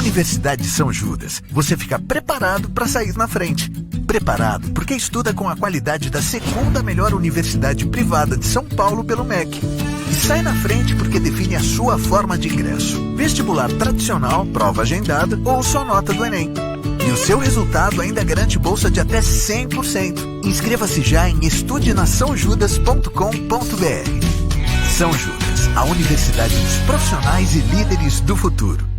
Universidade de São Judas, você fica preparado para sair na frente. Preparado porque estuda com a qualidade da segunda melhor universidade privada de São Paulo pelo MEC. E sai na frente porque define a sua forma de ingresso. Vestibular tradicional, prova agendada ou só nota do Enem. E o seu resultado ainda garante bolsa de até 100%. Inscreva-se já em estudenasaojudas.com.br. São Judas, a universidade dos profissionais e líderes do futuro.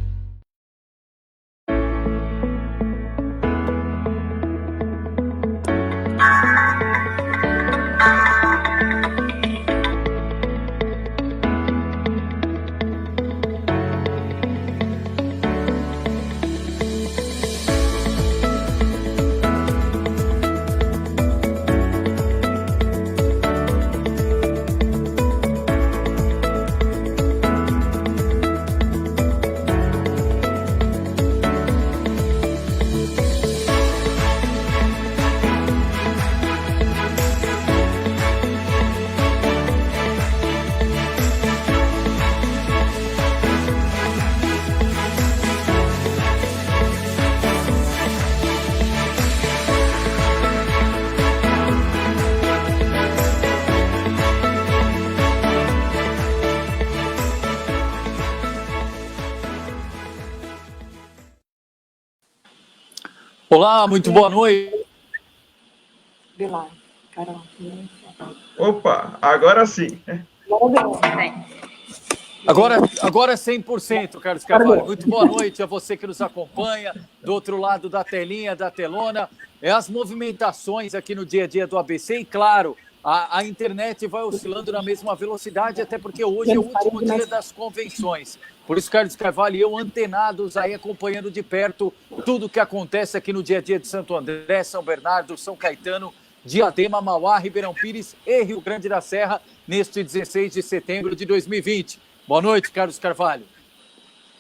Olá, muito boa noite. Opa, agora sim. Agora é 100%, Carlos Carvalho. Muito boa noite a você que nos acompanha do outro lado da telinha, da telona. As movimentações aqui no dia a dia do ABC e, claro, a internet vai oscilando na mesma velocidade, até porque hoje é o último dia das convenções. Por isso, Carlos Carvalho e eu, antenados aí, acompanhando de perto tudo o que acontece aqui no dia a dia de Santo André, São Bernardo, São Caetano, Diadema, Mauá, Ribeirão Pires e Rio Grande da Serra, neste 16 de setembro de 2020. Boa noite, Carlos Carvalho.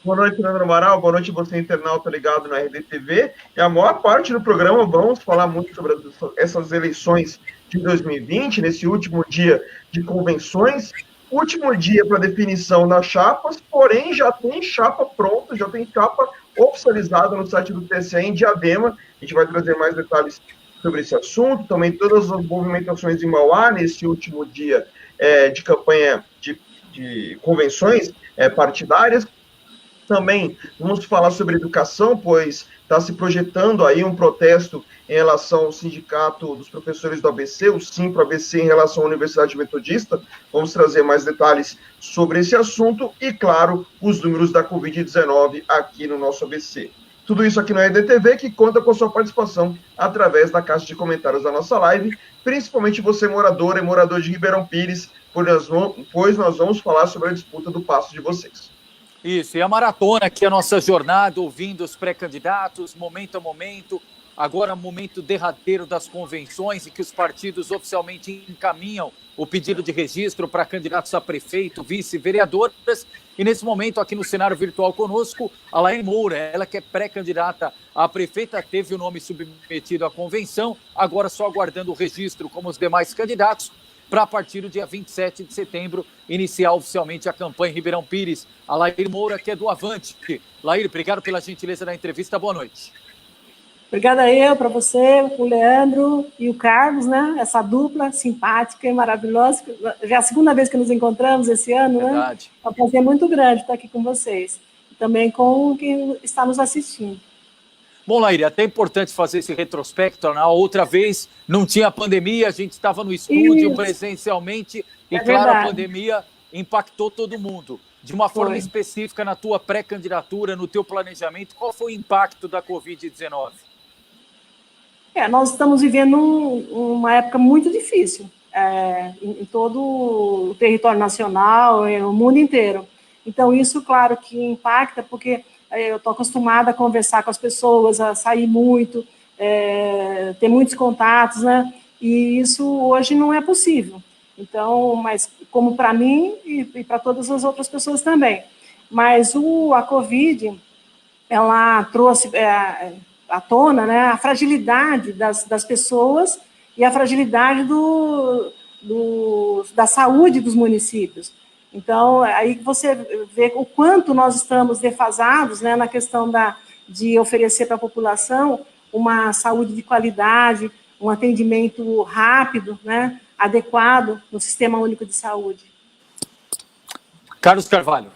Boa noite, Leandro Amaral. Boa noite, você, internauta ligado na RDTV. E a maior parte do programa vamos falar muito sobre essas eleições de 2020, nesse último dia de convenções. Último dia para definição das chapas, porém já tem chapa pronta, já tem chapa oficializada no site do TSE em Diadema. A gente vai trazer mais detalhes sobre esse assunto, também todas as movimentações em Mauá nesse último dia de campanha de convenções partidárias. Também vamos falar sobre educação, pois está se projetando aí um protesto em relação ao sindicato dos professores do ABC, o Simpro-ABC, em relação à Universidade Metodista. Vamos trazer mais detalhes sobre esse assunto e, claro, os números da Covid-19 aqui no nosso ABC. Tudo isso aqui na EDTV, que conta com a sua participação através da caixa de comentários da nossa live, principalmente você, morador e morador de Ribeirão Pires, pois nós vamos falar sobre a disputa do passo de vocês. Isso, e a maratona aqui, a nossa jornada, ouvindo os pré-candidatos, momento a momento, agora momento derradeiro das convenções, em que os partidos oficialmente encaminham o pedido de registro para candidatos a prefeito, vice, vereadoras, e nesse momento aqui no cenário virtual conosco, a Laine Moura, ela que é pré-candidata a prefeita, teve o nome submetido à convenção, agora só aguardando o registro como os demais candidatos, para a partir do dia 27 de setembro iniciar oficialmente a campanha em Ribeirão Pires. A Laine Moura, que é do Avante. Laine, obrigado pela gentileza da entrevista. Boa noite. Obrigada para você, o Leandro e o Carlos, né? Essa dupla simpática e maravilhosa. Já é a segunda vez que nos encontramos esse ano, verdade, né? É um prazer muito grande estar aqui com vocês. E também com quem está nos assistindo. Bom, Laíra, é até importante fazer esse retrospecto. Na outra vez não tinha pandemia, a gente estava no estúdio presencialmente e, claro, a pandemia impactou todo mundo. De uma forma específica, na tua pré-candidatura, no teu planejamento, qual foi o impacto da Covid-19? Nós estamos vivendo uma época muito difícil em todo o território nacional, no mundo inteiro. Então, isso, claro, que impacta, porque eu estou acostumada a conversar com as pessoas, a sair muito, ter muitos contatos, né? E isso hoje não é possível. Então, mas como para mim e para todas as outras pessoas também. Mas a Covid, ela trouxe à tona, né, a fragilidade das pessoas e a fragilidade da saúde dos municípios. Então, aí você vê o quanto nós estamos defasados, né, na questão de oferecer para a população uma saúde de qualidade, um atendimento rápido, né, adequado no Sistema Único de Saúde. Carlos Carvalho.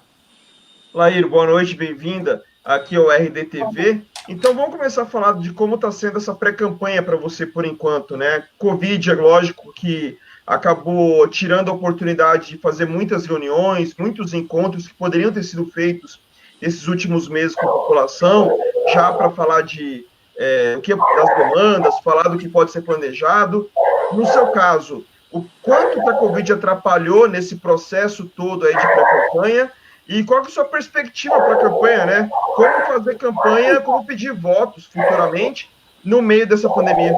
Laíro, boa noite, bem-vinda aqui ao RDTV. Então, vamos começar a falar de como está sendo essa pré-campanha para você por enquanto, né? Covid, é lógico que acabou tirando a oportunidade de fazer muitas reuniões, muitos encontros que poderiam ter sido feitos esses últimos meses com a população, já para falar das demandas, falar do que pode ser planejado. No seu caso, o quanto que a Covid atrapalhou nesse processo todo aí de pré-campanha e qual que é a sua perspectiva para a campanha, né? Como fazer campanha, como pedir votos futuramente no meio dessa pandemia?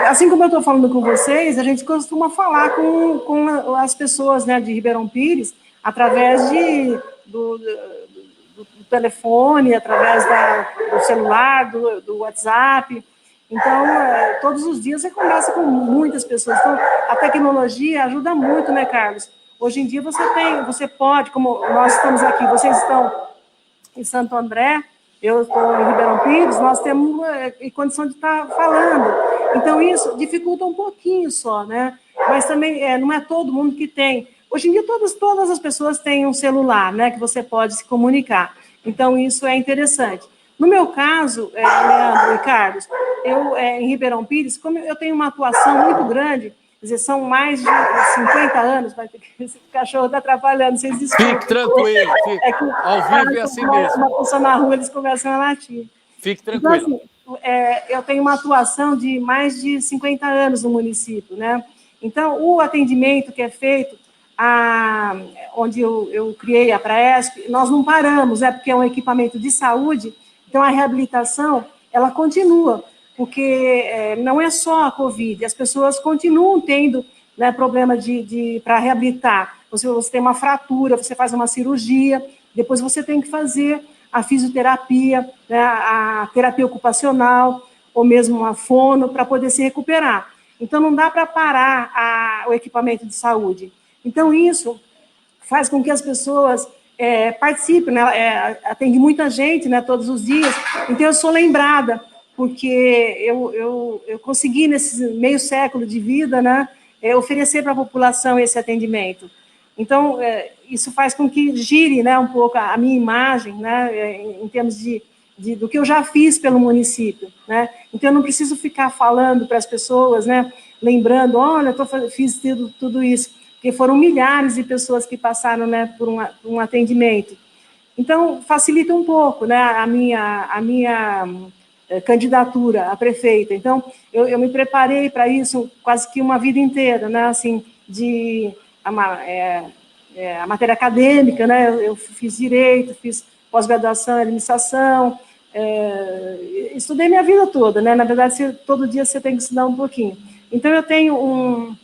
Assim como eu estou falando com vocês, a gente costuma falar com as pessoas, né, de Ribeirão Pires através do telefone, através do celular, do WhatsApp. Então, todos os dias você conversa com muitas pessoas. Então, a tecnologia ajuda muito, né, Carlos? Hoje em dia você pode, como nós estamos aqui, vocês estão em Santo André, eu estou em Ribeirão Pires, nós temos condição de estar falando. Então, isso dificulta um pouquinho só, né? Mas também não é todo mundo que tem. Hoje em dia, todas as pessoas têm um celular, né, que você pode se comunicar. Então, isso é interessante. No meu caso, Leandro e Carlos, eu, em Ribeirão Pires, como eu tenho uma atuação muito grande, quer dizer, são mais de 50 anos, mas esse cachorro está atrapalhando, vocês desculpem. Fique tranquilo, ao vivo é assim mesmo. Uma pessoa na rua, eles começam a latir. Fique tranquilo. Então, assim, eu tenho uma atuação de mais de 50 anos no município, né? Então, o atendimento que é feito, onde eu criei a Praesp, nós não paramos, porque é um equipamento de saúde, então a reabilitação, ela continua, porque não é só a Covid, as pessoas continuam tendo, né, problema para reabilitar. Você tem uma fratura, você faz uma cirurgia, depois você tem que fazer a fisioterapia, né, a terapia ocupacional, ou mesmo a fono, para poder se recuperar. Então, não dá para parar o equipamento de saúde. Então, isso faz com que as pessoas participem, né? Atende muita gente, né, todos os dias. Então, eu sou lembrada, porque eu consegui, nesse meio século de vida, né, oferecer para a população esse atendimento. Então, isso faz com que gire, né, um pouco a minha imagem, né, em termos do que eu já fiz pelo município, né? Então, eu não preciso ficar falando para as pessoas, né, lembrando, olha, fiz tudo isso, porque foram milhares de pessoas que passaram, né, por um atendimento. Então, facilita um pouco, né, a minha candidatura a prefeita. Então, eu me preparei para isso quase que uma vida inteira, né, assim, a matéria acadêmica, né, eu fiz direito, fiz pós-graduação em administração, estudei minha vida toda, né, na verdade, todo dia você tem que estudar um pouquinho. Então, eu tenho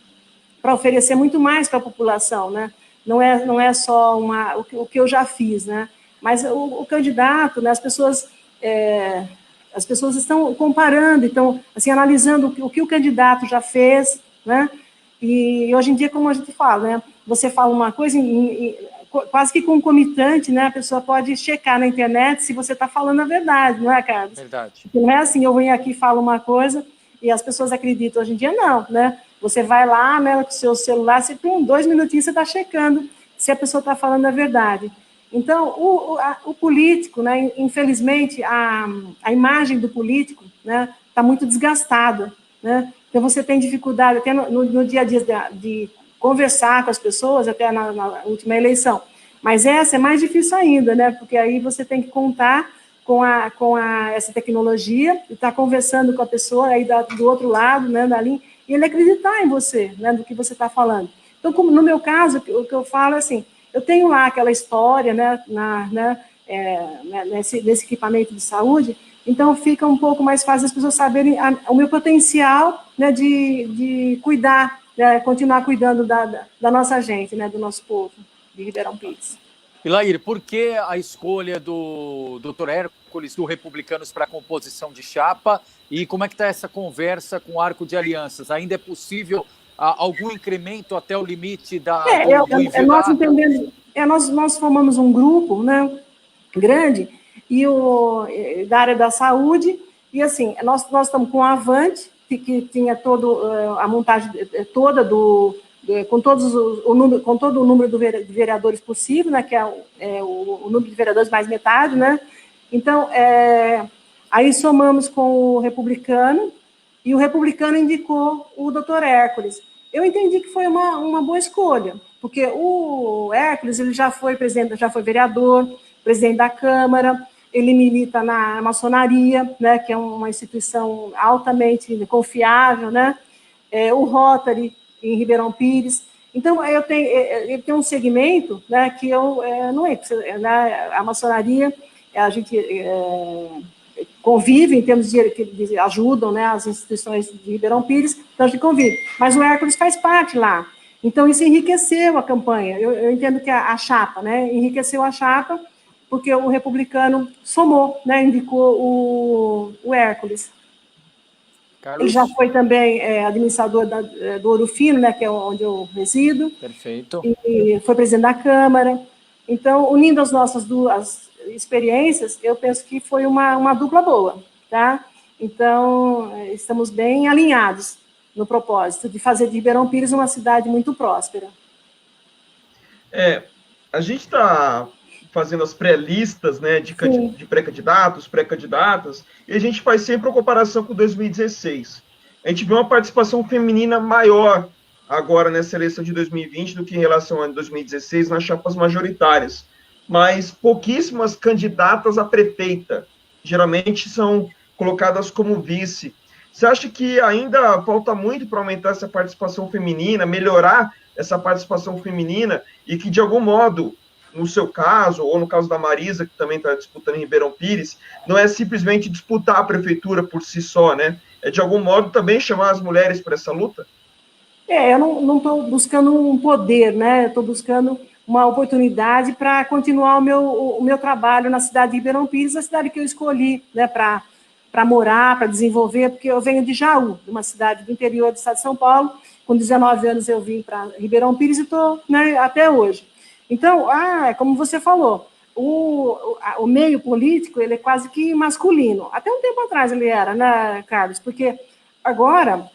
para oferecer muito mais para a população, né, não é só o que eu já fiz, né, mas o candidato, né, as pessoas estão comparando, então, assim, analisando o que o candidato já fez, né, e hoje em dia, como a gente fala, né, você fala uma coisa, quase que concomitante, né, a pessoa pode checar na internet se você está falando a verdade, não é, Carlos? Verdade. Porque não é assim, eu venho aqui e falo uma coisa e as pessoas acreditam. Hoje em dia, não, né? Você vai lá, né, com o seu celular, por 2 minutinhos você está checando se a pessoa está falando a verdade. Então, o político, né, infelizmente, a imagem do político, né, está muito desgastada, né? Então, você tem dificuldade até no dia a dia de conversar com as pessoas, até na última eleição. Mas essa é mais difícil ainda, né? Porque aí você tem que contar com essa tecnologia e estar conversando com a pessoa aí do outro lado, né, da linha, e ele acreditar em você, né, do que você está falando. Então, como no meu caso, o que eu falo é assim, eu tenho lá aquela história, né, nesse equipamento de saúde, então fica um pouco mais fácil as pessoas saberem o meu potencial, né, de cuidar, né, continuar cuidando da nossa gente, né, do nosso povo de Ribeirão Pires. Ilair, por que a escolha do Dr. Hércules, do Republicanos, para a composição de chapa? E como é que está essa conversa com o Arco de Alianças? Ainda é possível algum incremento até o limite nós entendemos, nós formamos um grupo, né, grande, e da área da saúde, e assim, nós estamos com a Avante, que tinha a montagem toda com todo o número de vereadores possível, né, que é o número de vereadores mais metade, né? Então, aí somamos com o Republicano, e o Republicano indicou o doutor Hércules. Eu entendi que foi uma boa escolha, porque o Hércules ele já foi presidente, já foi vereador, presidente da Câmara, ele milita na maçonaria, né, que é uma instituição altamente confiável, né? O Rotary em Ribeirão Pires. Então, ele tem um segmento, né, que eu não entro. A maçonaria, a gente convive em termos de que ajudam, né, as instituições de Ribeirão Pires, então a gente convive. Mas o Hércules faz parte lá. Então, isso enriqueceu a campanha. Eu entendo que a chapa, né, enriqueceu a chapa, porque o Republicano somou, né, indicou o Hércules. Carlos. Ele já foi também administrador do Ouro Fino, né, que é onde eu resido. Perfeito. E foi presidente da Câmara. Então, unindo as nossas duas experiências, eu penso que foi uma dupla boa, tá? Então, estamos bem alinhados no propósito de fazer de Ribeirão Pires uma cidade muito próspera. A gente está fazendo as pré-listas, né, de pré-candidatos, pré-candidatas, e a gente faz sempre uma comparação com 2016. A gente vê uma participação feminina maior agora nessa eleição de 2020 do que em relação a 2016 nas chapas majoritárias, mas pouquíssimas candidatas a prefeita, geralmente são colocadas como vice. Você acha que ainda falta muito para aumentar essa participação feminina, melhorar essa participação feminina, e que, de algum modo, no seu caso, ou no caso da Marisa, que também está disputando em Ribeirão Pires, não é simplesmente disputar a prefeitura por si só, né? É, de algum modo, também chamar as mulheres para essa luta? Eu não estou buscando um poder, né? Eu estou buscando uma oportunidade para continuar o meu trabalho na cidade de Ribeirão Pires, a cidade que eu escolhi, né, para morar, para desenvolver, porque eu venho de Jaú, de uma cidade do interior do estado de São Paulo. Com 19 anos eu vim para Ribeirão Pires e estou, né, até hoje. Então, como você falou, o meio político ele é quase que masculino. Até um tempo atrás ele era, né, Carlos? Porque agora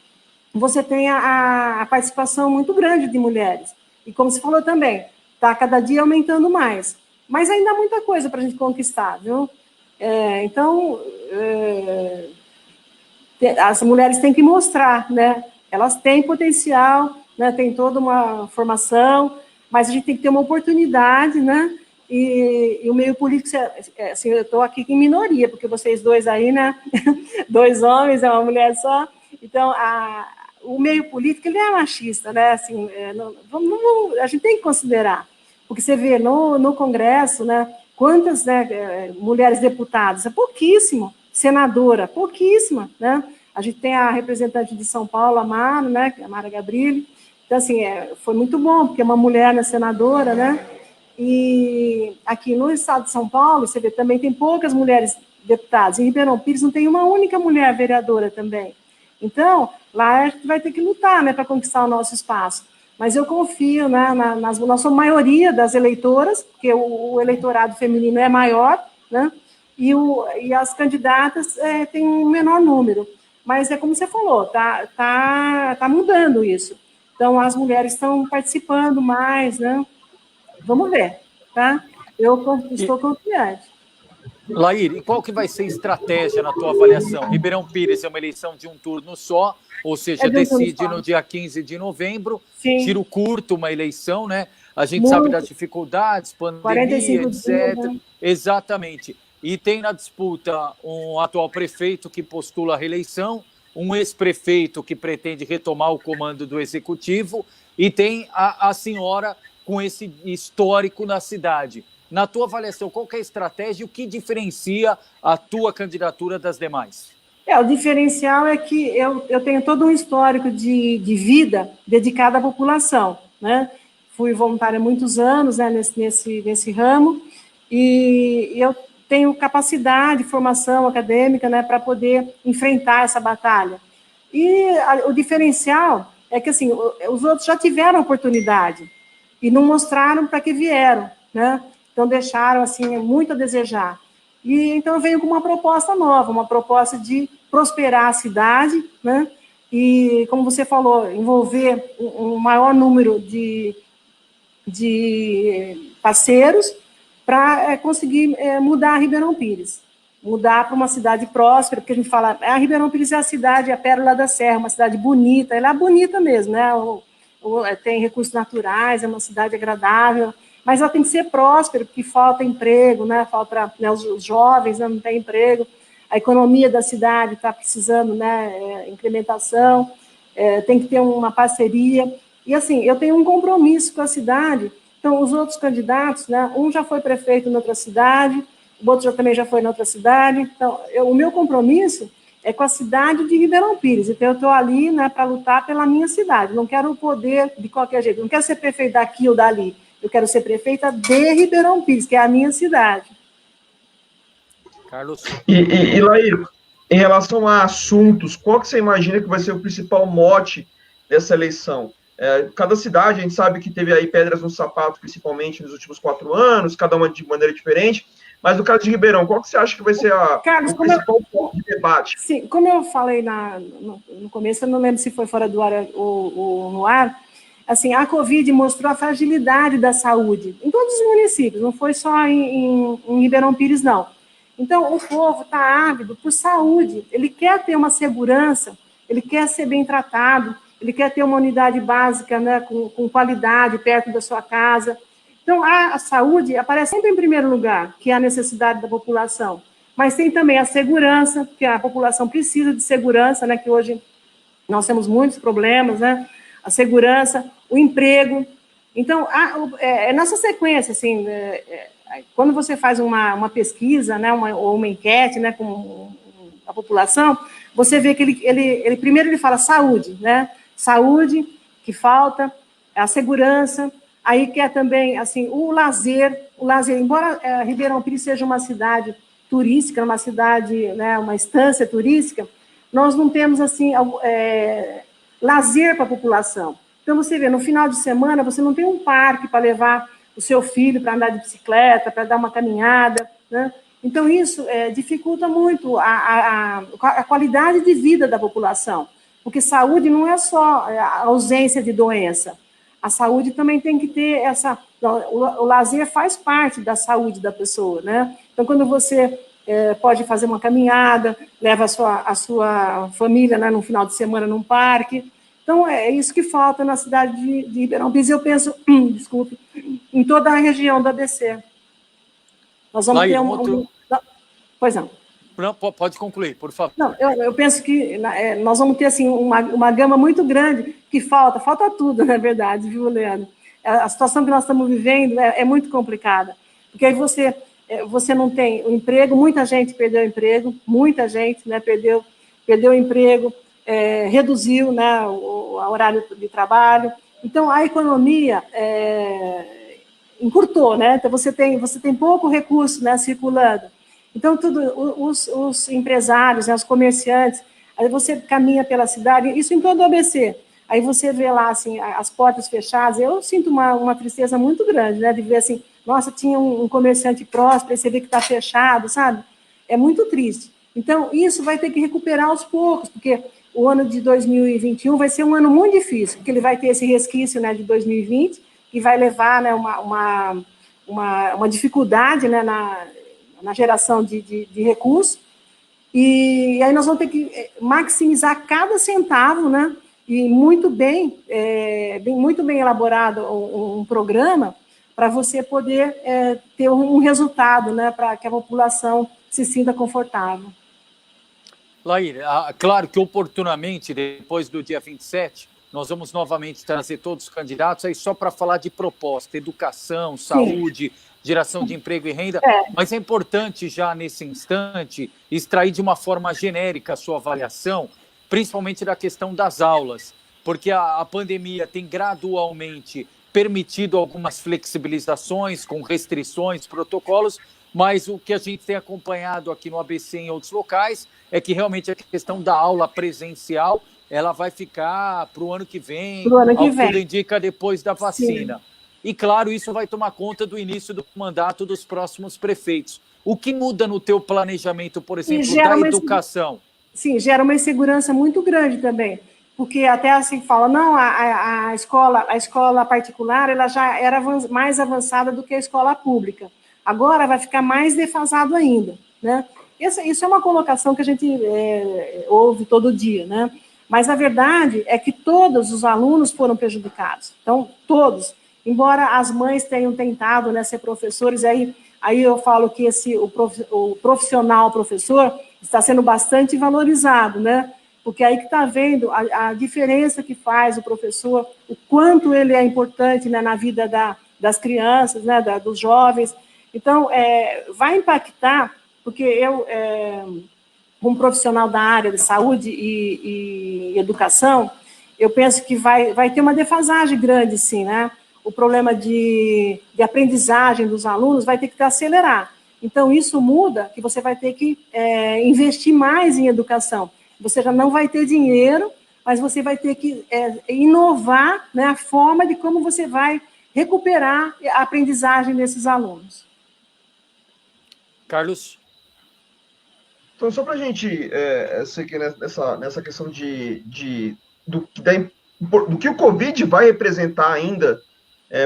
você tem a participação muito grande de mulheres. E como você falou também, está cada dia aumentando mais. Mas ainda há muita coisa para a gente conquistar, viu? Então, as mulheres têm que mostrar, né? Elas têm potencial, né? Tem toda uma formação, mas a gente tem que ter uma oportunidade, né? E o meio político, assim, eu estou aqui em minoria, porque vocês dois aí, né? 2 homens, uma mulher só. Então, o meio político, ele é machista, né? Assim, a gente tem que considerar, porque você vê no Congresso, né? Quantas, né, mulheres deputadas? É pouquíssimo. Senadora, pouquíssima, né? A gente tem a representante de São Paulo, a Mara, né? A Mara Gabrilli. Então, assim, foi muito bom, porque é uma mulher, né, senadora, né? E aqui no estado de São Paulo, você vê, também tem poucas mulheres deputadas. Em Ribeirão Pires não tem uma única mulher vereadora também. Então, lá a gente vai ter que lutar, né, para conquistar o nosso espaço. Mas eu confio, né, na nossa maioria das eleitoras, porque o eleitorado feminino é maior, né, e as candidatas têm um menor número. Mas é como você falou, tá mudando isso. Então, as mulheres estão participando mais, né? Vamos ver, tá? Eu estou confiante. Laír, e qual que vai ser a estratégia na tua avaliação? Ribeirão Pires é uma eleição de um turno só, ou seja, decide no dia 15 de novembro, Sim. Tiro curto, uma eleição, né? A gente sabe das dificuldades, pandemia, etc. Dias, né? Exatamente. E tem na disputa um atual prefeito que postula a reeleição, um ex-prefeito que pretende retomar o comando do executivo, e tem a senhora com esse histórico na cidade. Na tua avaliação, qual que é a estratégia e o que diferencia a tua candidatura das demais? O diferencial é que eu tenho todo um histórico de vida dedicado à população, né? Fui voluntária há muitos anos, né, nesse ramo, e eu tenho capacidade, formação acadêmica, né, para poder enfrentar essa batalha. E o diferencial é que, assim, os outros já tiveram oportunidade e não mostraram para que vieram, né? Então, deixaram, assim, muito a desejar. E, então, eu venho com uma proposta nova, uma proposta de prosperar a cidade, né? E, como você falou, envolver um maior número de parceiros para conseguir mudar a Ribeirão Pires, mudar para uma cidade próspera, porque a gente fala, a Ribeirão Pires é a cidade, a Pérola da Serra, uma cidade bonita, ela é bonita mesmo, né? Tem recursos naturais, é uma cidade agradável, mas ela tem que ser próspera, porque falta emprego, né? Falta, né, os jovens, né, não têm emprego, a economia da cidade está precisando, né, incrementação, tem que ter uma parceria. E, assim, eu tenho um compromisso com a cidade. Então, os outros candidatos, né, um já foi prefeito em outra cidade, o outro também já foi em outra cidade. Então, o meu compromisso é com a cidade de Ribeirão Pires. Então, eu estou ali, né, para lutar pela minha cidade. Não quero o poder de qualquer jeito. Não quero ser prefeita daqui ou dali. Eu quero ser prefeita de Ribeirão Pires, que é a minha cidade. Carlos. E Laís, em relação a assuntos, qual que você imagina que vai ser o principal mote dessa eleição? Cada cidade, a gente sabe que teve aí pedras no sapato, principalmente nos últimos 4 anos, cada uma de maneira diferente, mas no caso de Ribeirão, qual que você acha que vai ser Carlos, o principal ponto de debate? Sim, como eu falei no começo, eu não lembro se foi fora do ar ou no ar, assim, a Covid mostrou a fragilidade da saúde em todos os municípios, não foi só em Ribeirão Pires, não. Então, o povo está ávido por saúde, ele quer ter uma segurança, ele quer ser bem tratado, ele quer ter uma unidade básica, né, com qualidade, perto da sua casa. Então, a saúde aparece sempre em primeiro lugar, que é a necessidade da população. Mas tem também a segurança, que a população precisa de segurança, né, que hoje nós temos muitos problemas, né, a segurança, o emprego. Então, nessa sequência, assim, quando você faz uma pesquisa, né, ou uma enquete, né, com a população, você vê que ele primeiro ele fala saúde, né, saúde, que falta, a segurança, aí quer também, assim, o lazer, embora Ribeirão Pires seja uma cidade turística, uma cidade, né, uma estância turística, nós não temos, assim, lazer para a população. Então, você vê, no final de semana, você não tem um parque para levar o seu filho para andar de bicicleta, para dar uma caminhada, né? Então, isso dificulta muito a qualidade de vida da população, porque saúde não é só a ausência de doença, a saúde também tem que ter o lazer faz parte da saúde da pessoa, né? Então, quando você pode fazer uma caminhada, leva a sua família, né, no final de semana num parque. Então, é isso que falta na cidade de Ribeirão Pires. Eu penso, desculpe, em toda a região do ABC. Nós vamos ter Pois não. Não, pode concluir, por favor. Não, eu penso que nós vamos ter assim, uma gama muito grande que falta tudo, na verdade, viu, Leandro? A situação que nós estamos vivendo é muito complicada, porque aí você não tem o emprego, muita gente perdeu o emprego, muita gente, né, perdeu o emprego, reduziu, né, o horário de trabalho, então a economia encurtou, né? Então você tem pouco recurso, né, circulando. Então, os empresários, né, os comerciantes, aí você caminha pela cidade, isso em todo o ABC, aí você vê lá, assim, as portas fechadas, eu sinto uma tristeza muito grande, né, de ver assim, nossa, tinha um comerciante próspero, aí você vê que está fechado, sabe? É muito triste. Então, isso vai ter que recuperar aos poucos, porque o ano de 2021 vai ser um ano muito difícil, porque ele vai ter esse resquício, né, de 2020, que vai levar, né, uma dificuldade, né, na geração de recursos, e aí nós vamos ter que maximizar cada centavo, né, e muito bem elaborado um programa para você poder ter um resultado, né, para que a população se sinta confortável. Laíra, claro que oportunamente, depois do dia 27, nós vamos novamente trazer todos os candidatos aí só para falar de proposta, educação, saúde, geração de emprego e renda, mas é importante já nesse instante extrair de uma forma genérica a sua avaliação, principalmente da questão das aulas, porque a pandemia tem gradualmente permitido algumas flexibilizações com restrições, protocolos, mas o que a gente tem acompanhado aqui no ABC e em outros locais é que realmente a questão da aula presencial ela vai ficar para o ano que vem, Pro ano que ao que vem. tudo indica depois da vacina. Sim. E, claro, isso vai tomar conta do início do mandato dos próximos prefeitos. O que muda no teu planejamento, por exemplo, da educação? Sim, gera uma insegurança muito grande também, porque até assim fala, não, a escola particular ela já era mais avançada do que a escola pública. Agora vai ficar mais defasado ainda, né? Isso é uma colocação que a gente ouve todo dia, né? Mas a verdade é que todos os alunos foram prejudicados. Então, todos. Embora as mães tenham tentado, né, ser professores, aí eu falo que o profissional professor está sendo bastante valorizado, né? Porque aí que está vendo a diferença que faz o professor, o quanto ele é importante, né, na vida das crianças, né, dos jovens. Então, vai impactar, porque eu, como profissional da área de saúde e educação, eu penso que vai ter uma defasagem grande, sim, né? O problema de aprendizagem dos alunos vai ter que acelerar. Então, isso muda que você vai ter que investir mais em educação. Você já não vai ter dinheiro, mas você vai ter que inovar, né, a forma de como você vai recuperar a aprendizagem desses alunos. Carlos? Então, só para a gente seguir nessa questão do que o Covid vai representar ainda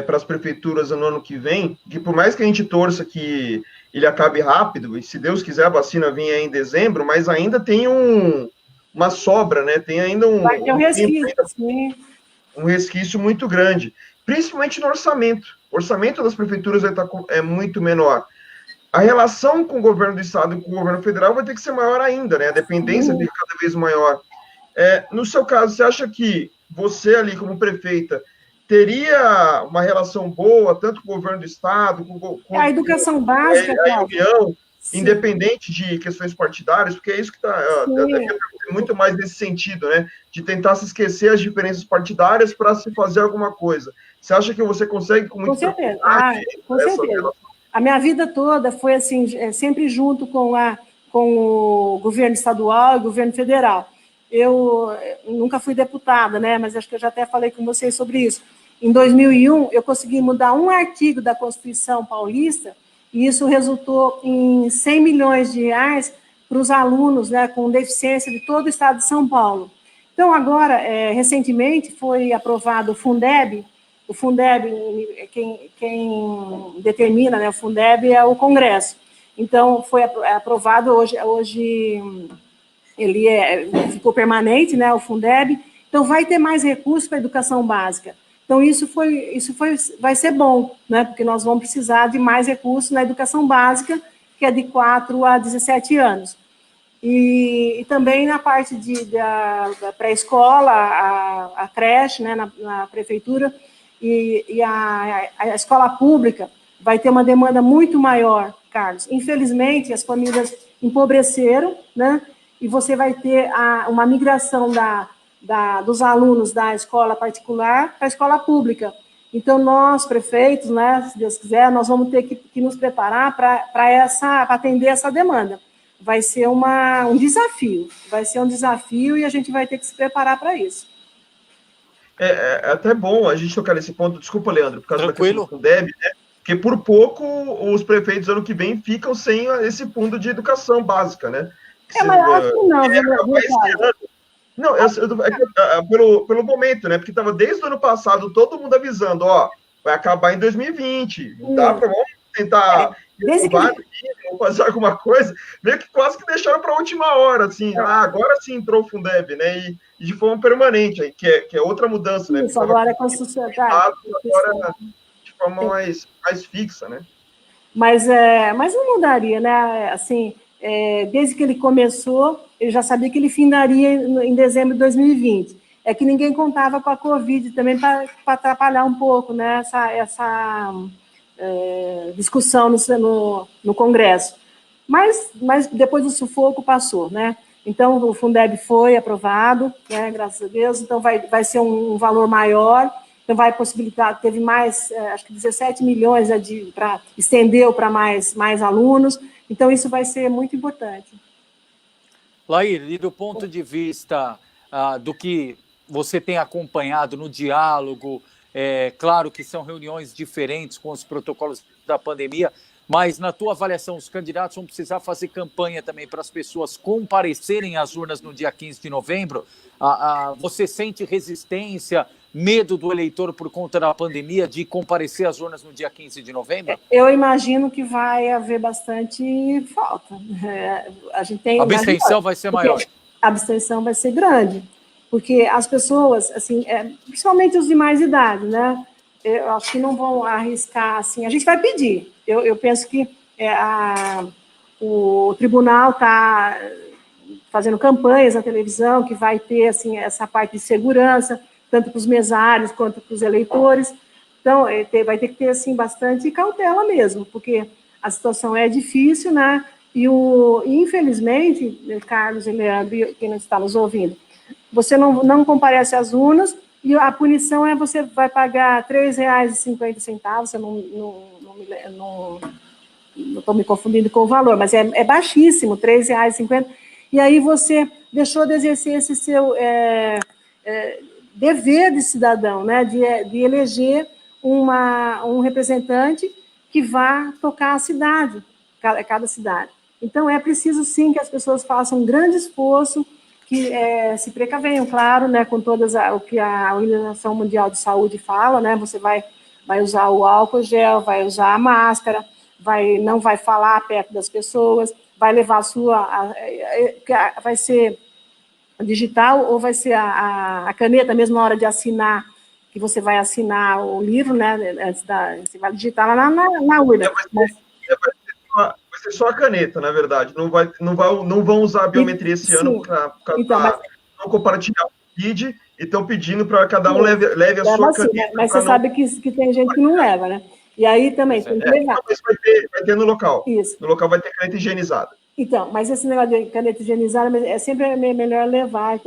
para as prefeituras no ano que vem, que por mais que a gente torça que ele acabe rápido, e se Deus quiser a vacina vir aí em dezembro, mas ainda tem uma sobra, né? Tem ainda vai ter um resquício, um resquício muito grande, principalmente no orçamento. O orçamento das prefeituras vai estar muito menor. A relação com o governo do estado e com o governo federal vai ter que ser maior ainda, né? A dependência fica cada vez maior. No seu caso, você acha que você ali como prefeita teria uma relação boa, tanto com o governo do estado, com a educação básica, a União, independente de questões partidárias, porque é isso que está muito mais nesse sentido, né? De tentar se esquecer as diferenças partidárias para se fazer alguma coisa. Você acha que você consegue com muita certeza. Com certeza. A minha vida toda foi assim, sempre junto com o governo estadual e o governo federal. Eu nunca fui deputada, né? Mas acho que eu já até falei com vocês sobre isso. Em 2001, eu consegui mudar um artigo da Constituição Paulista e isso resultou em 100 milhões de reais para os alunos, né, com deficiência de todo o estado de São Paulo. Então, agora, recentemente, foi aprovado o Fundeb. O Fundeb, quem determina, né, o Fundeb é o Congresso. Então, foi aprovado hoje ele ficou permanente, né, o Fundeb. Então, vai ter mais recursos para a educação básica. Então, isso vai ser bom, né, porque nós vamos precisar de mais recursos na educação básica, que é de 4 a 17 anos. E também na parte da pré-escola, a creche, né, na prefeitura, e a escola pública vai ter uma demanda muito maior, Carlos. Infelizmente, as famílias empobreceram, né, e você vai ter uma migração dos alunos da escola particular para a escola pública. Então, nós, prefeitos, né, se Deus quiser, nós vamos ter que nos preparar para atender essa demanda. Vai ser um desafio, e a gente vai ter que se preparar para isso. É até bom a gente tocar nesse ponto, desculpa, Leandro, por causa da questão do Fundeb, né? Porque por pouco os prefeitos ano que vem ficam sem esse fundo de educação básica, né? Mas acho que não, pelo momento, né? Porque estava desde o ano passado todo mundo avisando, vai acabar em 2020, não dá para tentar fazer alguma coisa, meio que quase que deixaram para a última hora, assim, agora sim entrou o Fundeb, né? E de forma permanente, que é outra mudança, né? Isso, agora é com a sociedade. Agora de forma mais fixa, né? Mas não mudaria, né? Assim, desde que ele começou, ele já sabia que ele findaria em dezembro de 2020. É que ninguém contava com a Covid também para atrapalhar um pouco, né, essa discussão no Congresso. Mas depois do sufoco passou, né? Então, o Fundeb foi aprovado, né, graças a Deus, então vai ser um valor maior, então vai possibilitar, teve mais, acho que 17 milhões estendeu para mais alunos, então isso vai ser muito importante. Laír, e do ponto de vista do que você tem acompanhado no diálogo. Claro que são reuniões diferentes com os protocolos da pandemia, mas na tua avaliação, os candidatos vão precisar fazer campanha também para as pessoas comparecerem às urnas no dia 15 de novembro. Você sente resistência, medo do eleitor por conta da pandemia de comparecer às urnas no dia 15 de novembro? Eu imagino que vai haver bastante falta. A abstenção vai ser maior. A abstenção vai ser grande, porque as pessoas, assim, principalmente os de mais idade, né? Eu acho que não vão arriscar, assim, a gente vai pedir. Eu penso que o tribunal está fazendo campanhas na televisão, que vai ter, assim, essa parte de segurança, tanto para os mesários quanto para os eleitores. Então, vai ter que ter, assim, bastante cautela mesmo, porque a situação é difícil, né? E, infelizmente, Carlos e Leandro, quem não está nos ouvindo, você não comparece às urnas, e a punição você vai pagar R$ 3,50, eu não estou me confundindo com o valor, mas é baixíssimo, R$ 3,50, e aí você deixou de exercer esse seu dever de cidadão, né, de eleger um representante que vá tocar a cidade, cada cidade. Então, é preciso, sim, que as pessoas façam um grande esforço, que se precavenham, claro, né, com todas o que a Organização Mundial de Saúde fala, né, você vai usar o álcool gel, vai usar a máscara, não vai falar perto das pessoas, vai levar vai ser digital ou vai ser a caneta mesmo na hora de assinar, que você vai assinar o livro, né, você vai digitar lá na urna. Vai ser só a caneta, na verdade. Não vão usar a biometria esse ano para não compartilhar o PID e estão pedindo para cada um leve a sua caneta. Mas você sabe que tem gente que não leva, né? E aí também tem que levar. Mas vai ter no local. Isso. No local vai ter caneta higienizada. Então, mas esse negócio de caneta higienizada é sempre melhor levar.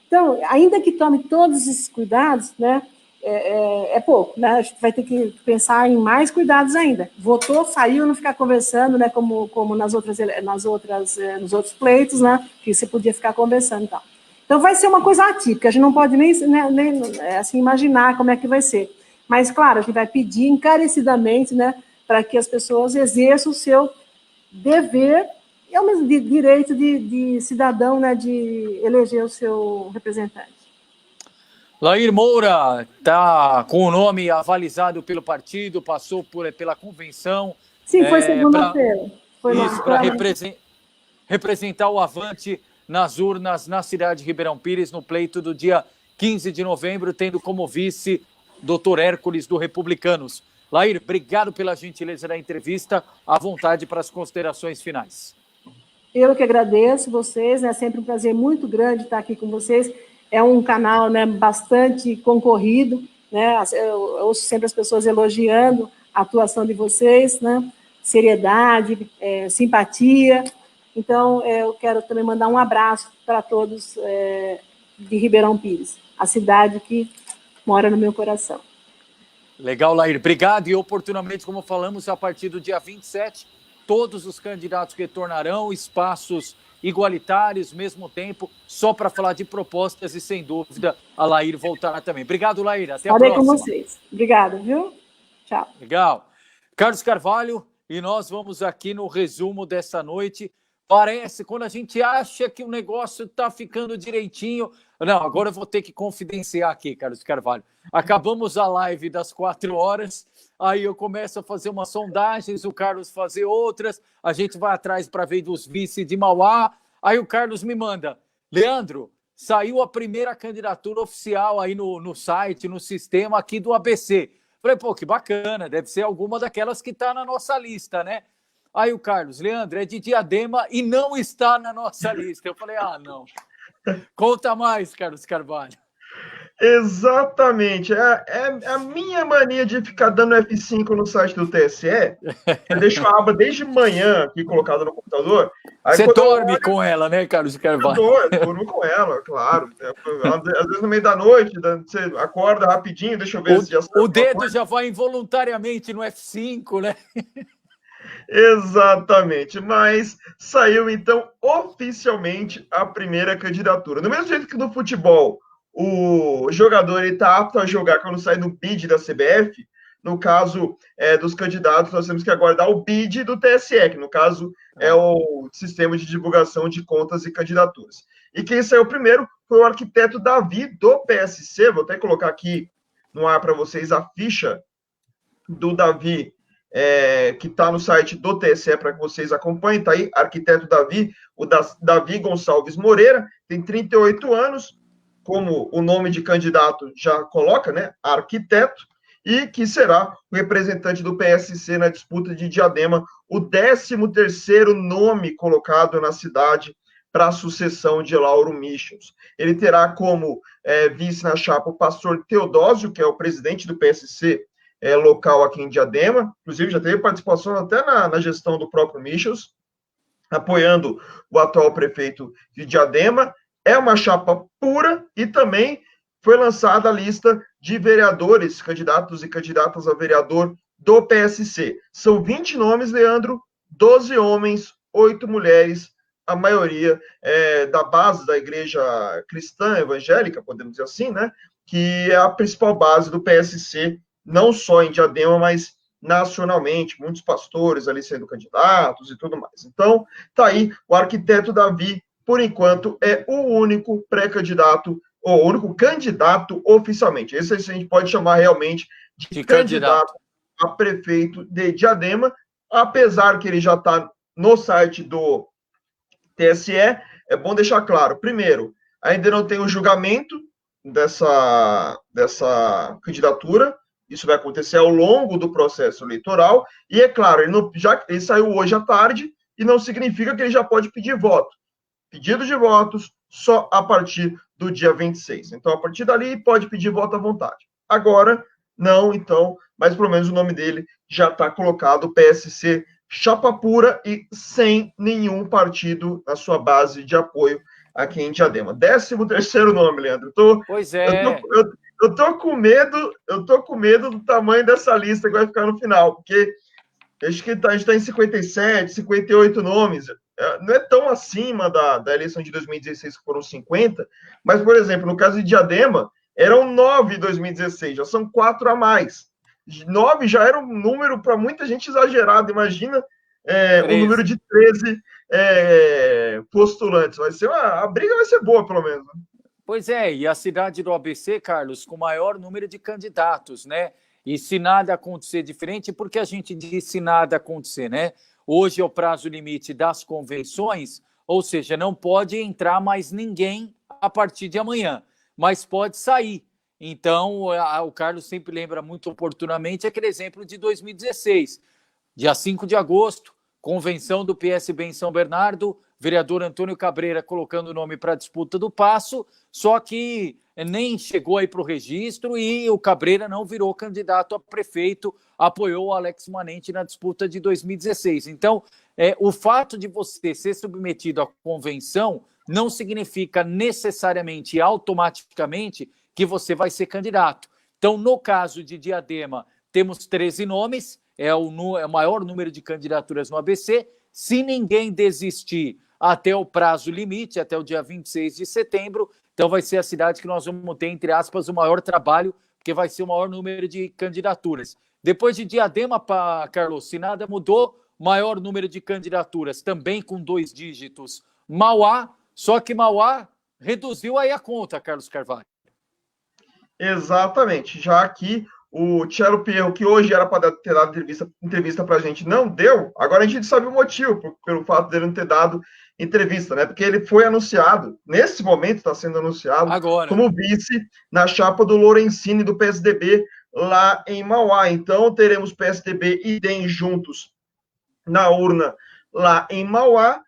Então, ainda que tome todos esses cuidados, né? É pouco, né? A gente vai ter que pensar em mais cuidados ainda. Votou, saiu, não ficar conversando, né? Como nos outros pleitos, né? Que você podia ficar conversando e tal. Então vai ser uma coisa atípica, a gente não pode nem assim, imaginar como é que vai ser. Mas, claro, a gente vai pedir encarecidamente, né? Para que as pessoas exerçam o seu dever e ao mesmo direito de cidadão, né? De eleger o seu representante. Laír Moura está com o nome avalizado pelo partido, passou pela convenção. Sim, foi segunda-feira. Isso, para representar o Avante nas urnas na cidade de Ribeirão Pires, no pleito do dia 15 de novembro, tendo como vice Dr. Hércules, do Republicanos. Laír, obrigado pela gentileza da entrevista. À vontade para as considerações finais. Eu que agradeço vocês, é sempre um prazer muito grande estar aqui com vocês. É um canal, né, bastante concorrido, né? Eu ouço sempre as pessoas elogiando a atuação de vocês, né? Seriedade, simpatia. Então, eu quero também mandar um abraço para todos de Ribeirão Pires, a cidade que mora no meu coração. Legal, Laír. Obrigado. E oportunamente, como falamos, a partir do dia 27, todos os candidatos retornarão, espaços igualitários, mesmo tempo, só para falar de propostas e, sem dúvida, a Laír voltará também. Obrigado, Laír. Até a próxima. Com vocês. Obrigada, viu? Tchau. Legal. Carlos Carvalho, e nós vamos aqui no resumo dessa noite. Parece, quando a gente acha que o negócio está ficando direitinho... Não, agora eu vou ter que confidenciar aqui, Carlos Carvalho. Acabamos a live das 4 horas, aí eu começo a fazer umas sondagens, o Carlos fazer outras, a gente vai atrás para ver dos vice de Mauá, aí o Carlos me manda, Leandro, saiu a primeira candidatura oficial aí no site, no sistema aqui do ABC. Falei, pô, que bacana, deve ser alguma daquelas que está na nossa lista, né? Aí o Carlos, Leandro, é de Diadema e não está na nossa lista. Eu falei, não. Conta mais, Carlos Carvalho. Exatamente. É a minha mania de ficar dando F5 no site do TSE. Eu deixo a aba desde manhã aqui colocada no computador. Aí, você dorme com ela, né, Carlos Carvalho? Eu durmo com ela, claro. Às vezes no meio da noite, você acorda rapidinho, deixa eu ver se já... O dedo já vai involuntariamente no F5, né? Exatamente, mas saiu então oficialmente a primeira candidatura. Do mesmo jeito que no futebol, o jogador está apto a jogar quando sai no bid da CBF, no caso dos candidatos, nós temos que aguardar o bid do TSE, que no caso é o Sistema de Divulgação de Contas e Candidaturas. E quem saiu primeiro foi o arquiteto Davi, do PSC. Vou até colocar aqui no ar para vocês a ficha do Davi, que está no site do TSE para que vocês acompanhem. Está aí, arquiteto Davi, o Davi Gonçalves Moreira, tem 38 anos, como o nome de candidato já coloca, né? Arquiteto, e que será o representante do PSC na disputa de Diadema, o 13º nome colocado na cidade para a sucessão de Lauro Michels. Ele terá como vice na chapa o pastor Teodósio, que é o presidente do PSC local aqui em Diadema, inclusive já teve participação até na gestão do próprio Michels, apoiando o atual prefeito de Diadema. É uma chapa pura e também foi lançada a lista de vereadores, candidatos e candidatas a vereador do PSC. São 20 nomes, Leandro, 12 homens, 8 mulheres, a maioria da base da igreja cristã evangélica, podemos dizer assim, né? Que é a principal base do PSC, não só em Diadema, mas nacionalmente, muitos pastores ali sendo candidatos e tudo mais. Então, tá aí, o arquiteto Davi, por enquanto, é o único pré-candidato, ou o único candidato oficialmente. Esse a gente pode chamar realmente de candidato a prefeito de Diadema, apesar que ele já está no site do TSE. É bom deixar claro, primeiro, ainda não tem o julgamento dessa candidatura. Isso vai acontecer ao longo do processo eleitoral. E, é claro, ele saiu hoje à tarde e não significa que ele já pode pedir voto. Pedido de votos só a partir do dia 26. Então, a partir dali, pode pedir voto à vontade. Agora, não, então, mas pelo menos o nome dele já está colocado, PSC, chapa pura e sem nenhum partido na sua base de apoio aqui em Diadema. 13º nome, Leandro. Pois é. Eu tô com medo do tamanho dessa lista que vai ficar no final, porque acho que a gente está em 57, 58 nomes. Não é tão acima da eleição de 2016, que foram 50, mas, por exemplo, no caso de Diadema, eram 9 em 2016, já são 4 a mais. 9 já era um número para muita gente exagerado. Imagina o número de 13 postulantes. A briga vai ser boa, pelo menos. Pois é, e a cidade do ABC, Carlos, com o maior número de candidatos, né? E se nada acontecer diferente, porque a gente diz se nada acontecer, né? Hoje é o prazo limite das convenções, ou seja, não pode entrar mais ninguém a partir de amanhã, mas pode sair. Então, o Carlos sempre lembra muito oportunamente aquele exemplo de 2016, dia 5 de agosto, convenção do PSB em São Bernardo, vereador Antônio Cabreira colocando o nome para a disputa do Paço, só que nem chegou aí para o registro e o Cabreira não virou candidato a prefeito, apoiou o Alex Manente na disputa de 2016. Então, o fato de você ser submetido à convenção não significa necessariamente e automaticamente que você vai ser candidato. Então, no caso de Diadema, temos 13 nomes, é o maior número de candidaturas no ABC. Se ninguém desistir até o prazo limite, até o dia 26 de setembro, então vai ser a cidade que nós vamos ter, entre aspas, o maior trabalho, porque vai ser o maior número de candidaturas. Depois de Diadema, Carlos, se nada mudou, maior número de candidaturas, também com 2 dígitos, Mauá, só que Mauá reduziu aí a conta, Carlos Carvalho. Exatamente, já que o Tchelo Pierro, que hoje era para ter dado entrevista para a gente, não deu. Agora a gente sabe o motivo, pelo fato dele não ter dado entrevista, né? Porque ele foi anunciado, nesse momento está sendo anunciado, agora, como vice na chapa do Lorenzini, do PSDB, lá em Mauá. Então, teremos PSDB e DEM juntos na urna lá em Mauá.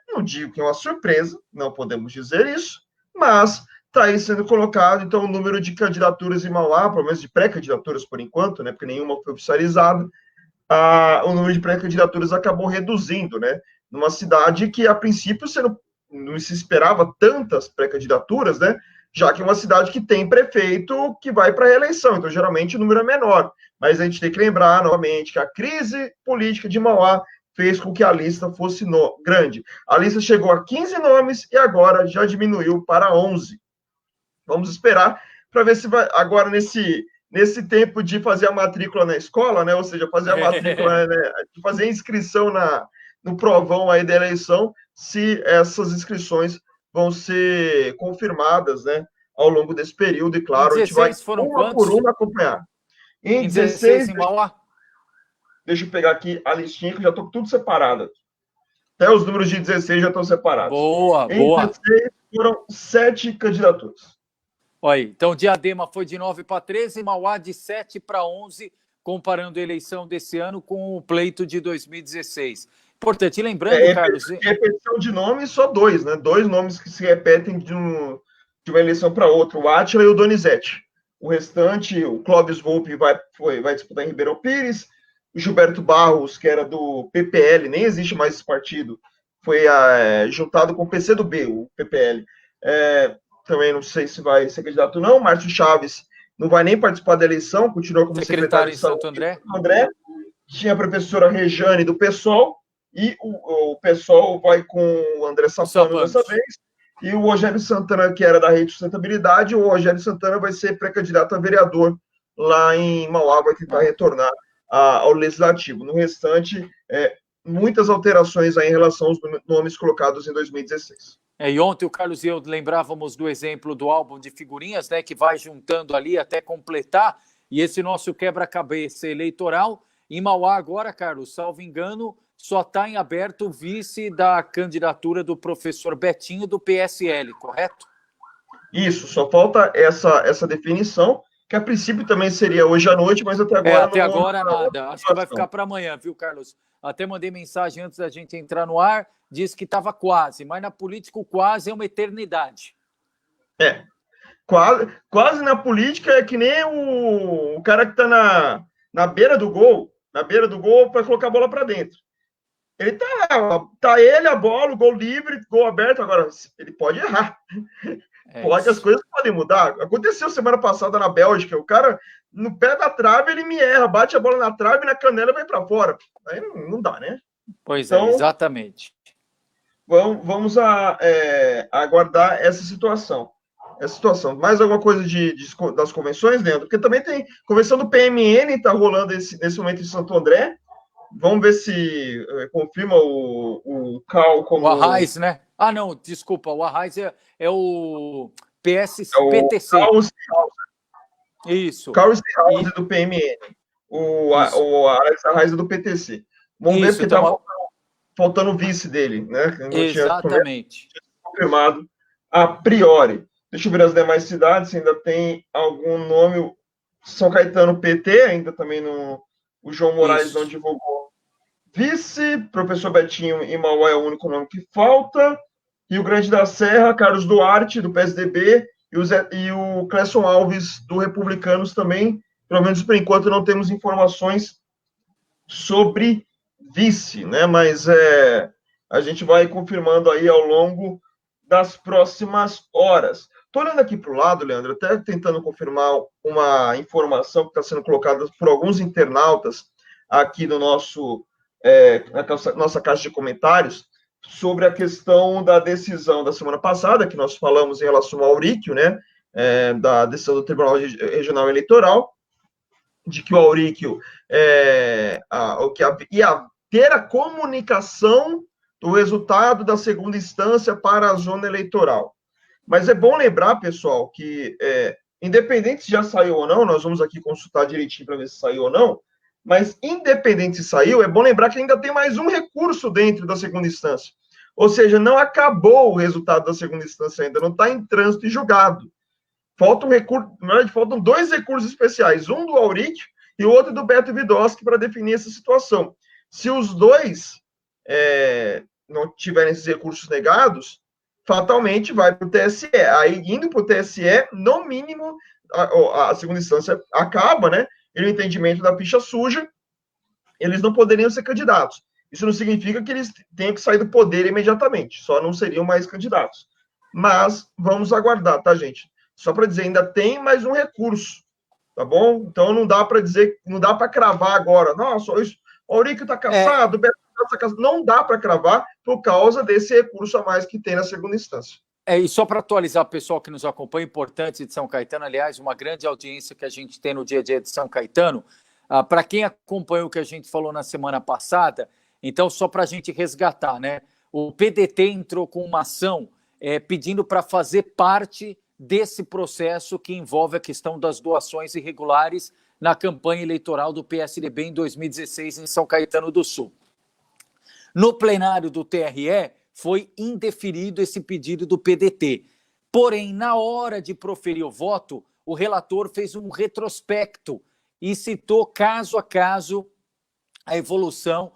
Não digo que é uma surpresa, não podemos dizer isso, mas está aí sendo colocado, então, o número de candidaturas em Mauá, pelo menos de pré-candidaturas por enquanto, né, porque nenhuma foi oficializada, o número de pré-candidaturas acabou reduzindo, né, numa cidade que, a princípio, não se esperava tantas pré-candidaturas, né, já que é uma cidade que tem prefeito que vai para a reeleição, então geralmente o número é menor. Mas a gente tem que lembrar novamente que a crise política de Mauá fez com que a lista fosse grande. A lista chegou a 15 nomes e agora já diminuiu para 11. Vamos esperar para ver se vai, agora nesse tempo de fazer a matrícula na escola, né, ou seja, fazer a matrícula, né, de fazer a inscrição no provão aí da eleição, se essas inscrições vão ser confirmadas, né, ao longo desse período, e claro, a gente vai uma por uma acompanhar. Em 16 em Mauá. Deixa eu pegar aqui a listinha, que já estou tudo separado. Até os números de 16 já estão separados. Boa. Em 16 foram 7 candidaturas. Olha, então Diadema foi de 9 para 13, Mauá de 7 para 11, comparando a eleição desse ano com o pleito de 2016. Importante, lembrando, Carlos... Repetição de nomes, só 2, né? 2 nomes que se repetem de uma eleição para outra, o Átila e o Donizete. O restante, o Clóvis Volpi vai disputar em Ribeirão Pires, o Gilberto Barros, que era do PPL, nem existe mais esse partido, foi juntado com o PCdoB, o PPL. Também não sei se vai ser candidato ou não. Márcio Chaves não vai nem participar da eleição, continua como secretário de Santo André. Tinha a professora Rejane, do PSOL, e o PSOL vai com o André Safano dessa vez, e o Rogério Santana, que era da Rede Sustentabilidade, o Rogério Santana vai ser pré-candidato a vereador lá em Mauá, vai tentar retornar ao Legislativo. No restante, muitas alterações aí em relação aos nomes colocados em 2016. E ontem o Carlos e eu lembrávamos do exemplo do álbum de figurinhas, né, que vai juntando ali até completar, e esse nosso quebra-cabeça eleitoral. Em Mauá agora, Carlos, salvo engano, só está em aberto o vice da candidatura do professor Betinho, do PSL, correto? Isso, só falta essa definição, que a princípio também seria hoje à noite, mas até agora até agora nada. Acho que vai ficar para amanhã, viu, Carlos? Até mandei mensagem antes da gente entrar no ar, disse que estava quase, mas na política o quase é uma eternidade. Quase na política é que nem o cara que está na beira do gol para colocar a bola para dentro. Ele tá ele, a bola, o gol livre, gol aberto, agora ele pode errar. As coisas podem mudar. Aconteceu semana passada na Bélgica, o cara, no pé da trave, ele me erra, bate a bola na trave, na canela e vai para fora. Aí não dá, né? Pois então, exatamente. Vamos aguardar essa situação. Mais alguma coisa das convenções, Leandro? Porque também tem convenção do PMN, está rolando nesse momento em Santo André. Vamos ver se confirma o CAL como... O Arraiz, né? Ah, não, desculpa, o Arraiz é o PTC. Isso. Carlos House do PMN. O Arraiz do PTC. Vamos ver, porque está faltando o vice dele, né? Exatamente. Tinha confirmado a priori. Deixa eu ver as demais cidades, ainda tem algum nome. São Caetano, PT, ainda também o João Moraes não divulgou vice. Professor Betinho em Mauá é o único nome que falta. Rio Grande da Serra, Carlos Duarte, do PSDB, e o Clesson Alves, do Republicanos também. Pelo menos por enquanto não temos informações sobre vice, né? Mas a gente vai confirmando aí ao longo das próximas horas. Estou olhando aqui para o lado, Leandro, até tentando confirmar uma informação que está sendo colocada por alguns internautas aqui no na nossa caixa de comentários, sobre a questão da decisão da semana passada, que nós falamos em relação ao Auríquio, né, da decisão do Tribunal Regional Eleitoral, de que o Auríquio ia ter a comunicação do resultado da segunda instância para a zona eleitoral. Mas é bom lembrar, pessoal, que independente se já saiu ou não, nós vamos aqui consultar direitinho para ver se saiu ou não, mas independente se saiu, é bom lembrar que ainda tem mais um recurso dentro da segunda instância. Ou seja, não acabou o resultado da segunda instância ainda, não está em trânsito e julgado. Falta na verdade, faltam 2 recursos especiais, um do Auríquio e o outro do Beto Vidosky para definir essa situação. Se os 2 não tiverem esses recursos negados, fatalmente vai para o TSE. Aí, indo para o TSE, no mínimo, a segunda instância acaba, né? E no entendimento da ficha suja, eles não poderiam ser candidatos. Isso não significa que eles tenham que sair do poder imediatamente, só não seriam mais candidatos. Mas vamos aguardar, tá, gente? Só para dizer, ainda tem mais um recurso, tá bom? Então não dá para dizer, não dá para cravar agora. Nossa, o Aurico está cassado, o Beto está cassado. Não dá para cravar por causa desse recurso a mais que tem na segunda instância. E só para atualizar o pessoal que nos acompanha, importante de São Caetano, aliás, uma grande audiência que a gente tem no dia a dia de São Caetano. Para quem acompanhou o que a gente falou na semana passada, então só para a gente resgatar, né? O PDT entrou com uma ação pedindo para fazer parte desse processo que envolve a questão das doações irregulares na campanha eleitoral do PSDB em 2016 em São Caetano do Sul. No plenário do TRE, foi indeferido esse pedido do PDT. Porém, na hora de proferir o voto, o relator fez um retrospecto e citou caso a caso a evolução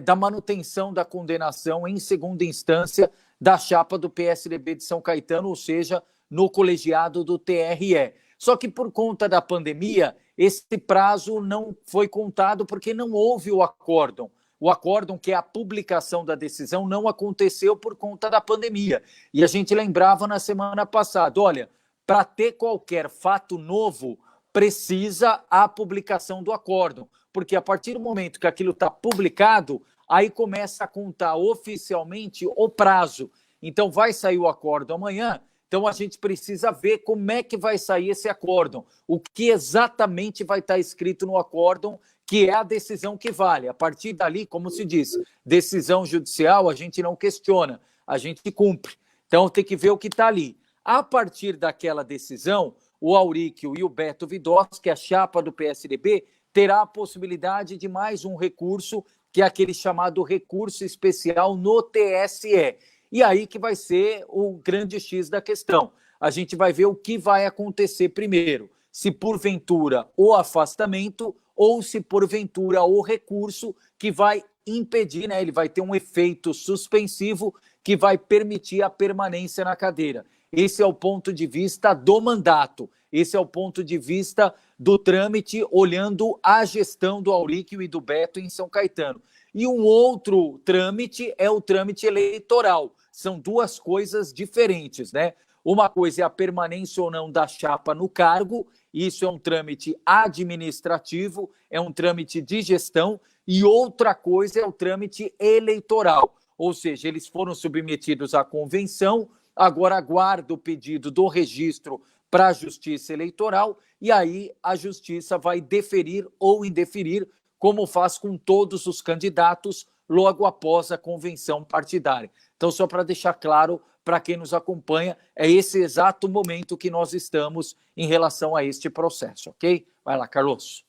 da manutenção da condenação em segunda instância da chapa do PSDB de São Caetano, ou seja, no colegiado do TRE. Só que por conta da pandemia, esse prazo não foi contado porque não houve o acórdão. O acórdão, que é a publicação da decisão, não aconteceu por conta da pandemia. E a gente lembrava na semana passada, olha, para ter qualquer fato novo, precisa a publicação do acórdão, porque a partir do momento que aquilo está publicado, aí começa a contar oficialmente o prazo. Então vai sair o acórdão amanhã, então a gente precisa ver como é que vai sair esse acórdão, o que exatamente vai estar escrito no acórdão, que é a decisão que vale. A partir dali, como se diz, decisão judicial a gente não questiona, a gente cumpre. Então tem que ver o que está ali. A partir daquela decisão, o Aurico e o Beto Vidotski, a chapa do PSDB, terá a possibilidade de mais um recurso, que é aquele chamado recurso especial no TSE. E aí que vai ser o grande X da questão. A gente vai ver o que vai acontecer primeiro, se porventura o afastamento ou se porventura o recurso que vai impedir, né? Ele vai ter um efeito suspensivo que vai permitir a permanência na cadeira. Esse é o ponto de vista do mandato, esse é o ponto de vista do trâmite, olhando a gestão do Aurico e do Beto em São Caetano. E um outro trâmite é o trâmite eleitoral. São duas coisas diferentes, né? Uma coisa é a permanência ou não da chapa no cargo, isso é um trâmite administrativo, é um trâmite de gestão, e outra coisa é o trâmite eleitoral, ou seja, eles foram submetidos à convenção, agora aguarda o pedido do registro para a Justiça Eleitoral, e aí a Justiça vai deferir ou indeferir, como faz com todos os candidatos, logo após a convenção partidária. Então, só para deixar claro para quem nos acompanha, é esse exato momento que nós estamos em relação a este processo, ok? Vai lá, Carlos.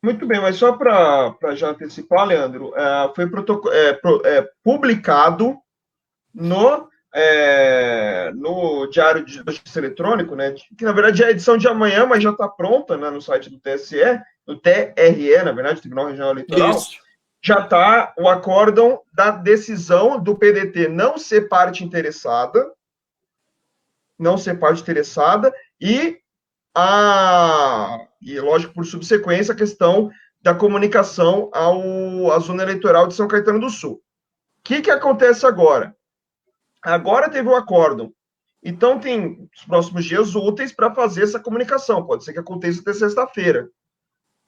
Muito bem, mas só para já antecipar, Leandro, foi publicado no Diário de Justiça Eletrônico, né, que na verdade é a edição de amanhã, mas já está pronta, né, no site do TSE, do TRE, na verdade, Tribunal Regional Eleitoral. Isso. Já está o acórdão da decisão do PDT não ser parte interessada, e lógico, por subsequência, a questão da comunicação à zona eleitoral de São Caetano do Sul. O que acontece agora? Agora teve o acórdão. Então, tem os próximos dias úteis para fazer essa comunicação. Pode ser que aconteça até sexta-feira.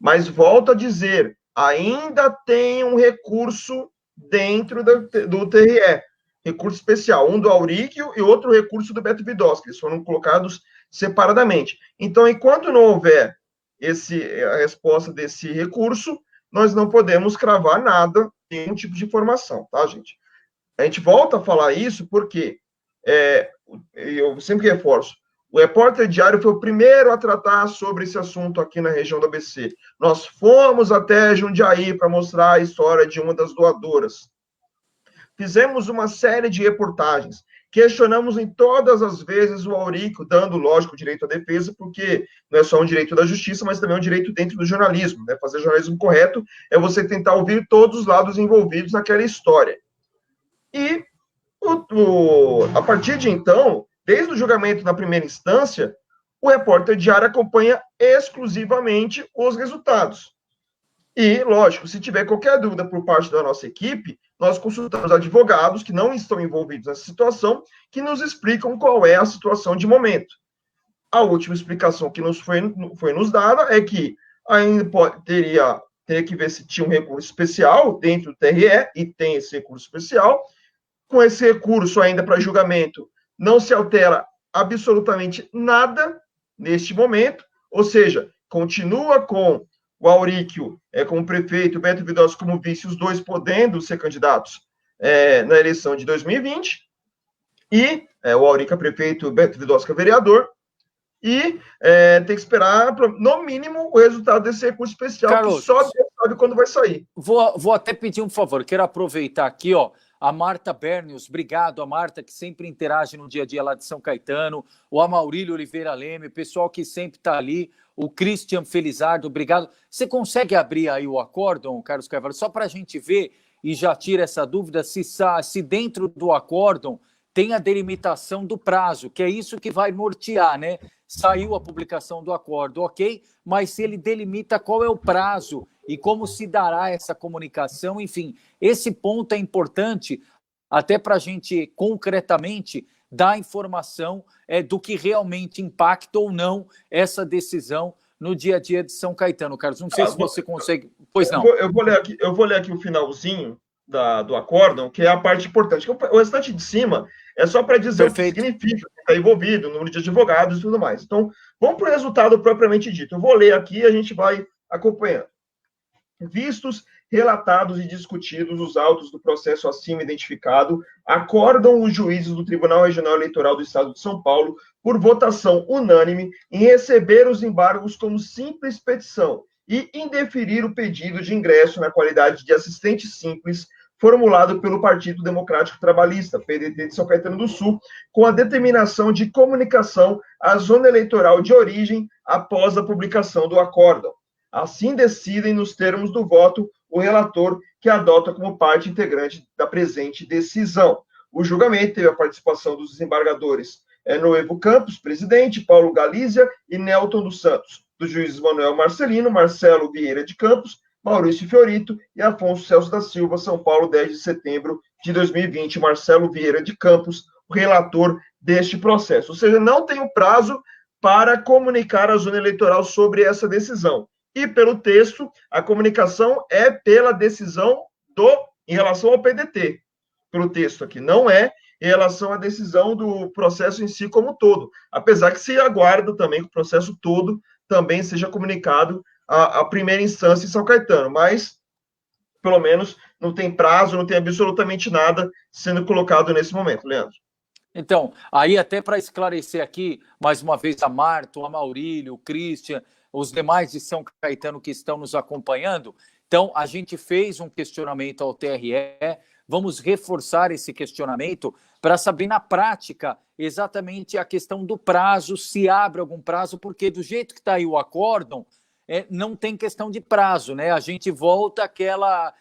Mas volto a dizer, ainda tem um recurso dentro do TRE, recurso especial, um do Aurico e outro recurso do Beto Vidotski, eles foram colocados separadamente. Então, enquanto não houver a resposta desse recurso, nós não podemos cravar nada, nenhum tipo de informação, tá, gente? A gente volta a falar isso porque, eu sempre reforço, o Repórter Diário foi o primeiro a tratar sobre esse assunto aqui na região do ABC. Nós fomos até Jundiaí para mostrar a história de uma das doadoras. Fizemos uma série de reportagens. Questionamos em todas as vezes o Aurico, dando, lógico, direito à defesa, porque não é só um direito da justiça, mas também é um direito dentro do jornalismo. Né? Fazer jornalismo correto é você tentar ouvir todos os lados envolvidos naquela história. E, a partir de então, desde o julgamento na primeira instância, o Repórter Diário acompanha exclusivamente os resultados. E, lógico, se tiver qualquer dúvida por parte da nossa equipe, nós consultamos advogados que não estão envolvidos nessa situação, que nos explicam qual é a situação de momento. A última explicação que foi nos dada é que ainda teria que ver se tinha um recurso especial dentro do TRE, e tem esse recurso especial. Com esse recurso ainda para julgamento, não se altera absolutamente nada neste momento, ou seja, continua com o Auríquio como prefeito, o Beto Vidosca como vice, os dois podendo ser candidatos na eleição de 2020, e o Auríquio prefeito, o Beto Vidosca vereador, e tem que esperar, no mínimo, o resultado desse recurso especial, Carlos, que só Deus sabe quando vai sair. Vou até pedir um favor, quero aproveitar aqui, a Marta Bernius, obrigado a Marta, que sempre interage no dia a dia lá de São Caetano, o Amaurílio Oliveira Leme, o pessoal que sempre está ali, o Christian Felizardo, obrigado. Você consegue abrir aí o acórdão, Carlos Carvalho, só para a gente ver e já tira essa dúvida se dentro do acórdão tem a delimitação do prazo, que é isso que vai nortear, né? Saiu a publicação do acordo, ok, mas se ele delimita qual é o prazo e como se dará essa comunicação, enfim, esse ponto é importante até para a gente concretamente dar informação do que realmente impacta ou não essa decisão no dia a dia de São Caetano. Carlos, não sei se você consegue... Pois não. Eu vou ler aqui o finalzinho do acórdão, que é a parte importante. O restante de cima é só para dizer Perfeito. O que significa, que está envolvido, o número de advogados e tudo mais. Então, vamos para o resultado propriamente dito. Eu vou ler aqui e a gente vai acompanhando. Vistos, relatados e discutidos os autos do processo acima identificado, acordam os juízes do Tribunal Regional Eleitoral do Estado de São Paulo, por votação unânime, em receber os embargos como simples petição e indeferir o pedido de ingresso na qualidade de assistente simples formulado pelo Partido Democrático Trabalhista, PDT de São Caetano do Sul, com a determinação de comunicação à zona eleitoral de origem após a publicação do acórdão. Assim decidem, nos termos do voto, o relator, que adota como parte integrante da presente decisão. O julgamento teve a participação dos desembargadores Noevo Campos, presidente, Paulo Galizia e Nelton dos Santos, dos juízes Manuel Marcelino, Marcelo Vieira de Campos, Maurício Fiorito e Afonso Celso da Silva, São Paulo, 10 de setembro de 2020. Marcelo Vieira de Campos, o relator deste processo. Ou seja, não tem o prazo para comunicar à zona eleitoral sobre essa decisão. E pelo texto, a comunicação é pela decisão em relação ao PDT. Pelo texto aqui, não é em relação à decisão do processo em si como um todo. Apesar que se aguarda também que o processo todo também seja comunicado à primeira instância em São Caetano, mas, pelo menos, não tem prazo, não tem absolutamente nada sendo colocado nesse momento, Leandro. Então, aí até para esclarecer aqui, mais uma vez, a Marta, o Amaurílio, o Christian, os demais de São Caetano que estão nos acompanhando, então, a gente fez um questionamento ao TRE, vamos reforçar esse questionamento para saber na prática exatamente a questão do prazo, se abre algum prazo, porque do jeito que está aí o acórdão, não tem questão de prazo, né? A gente volta àquela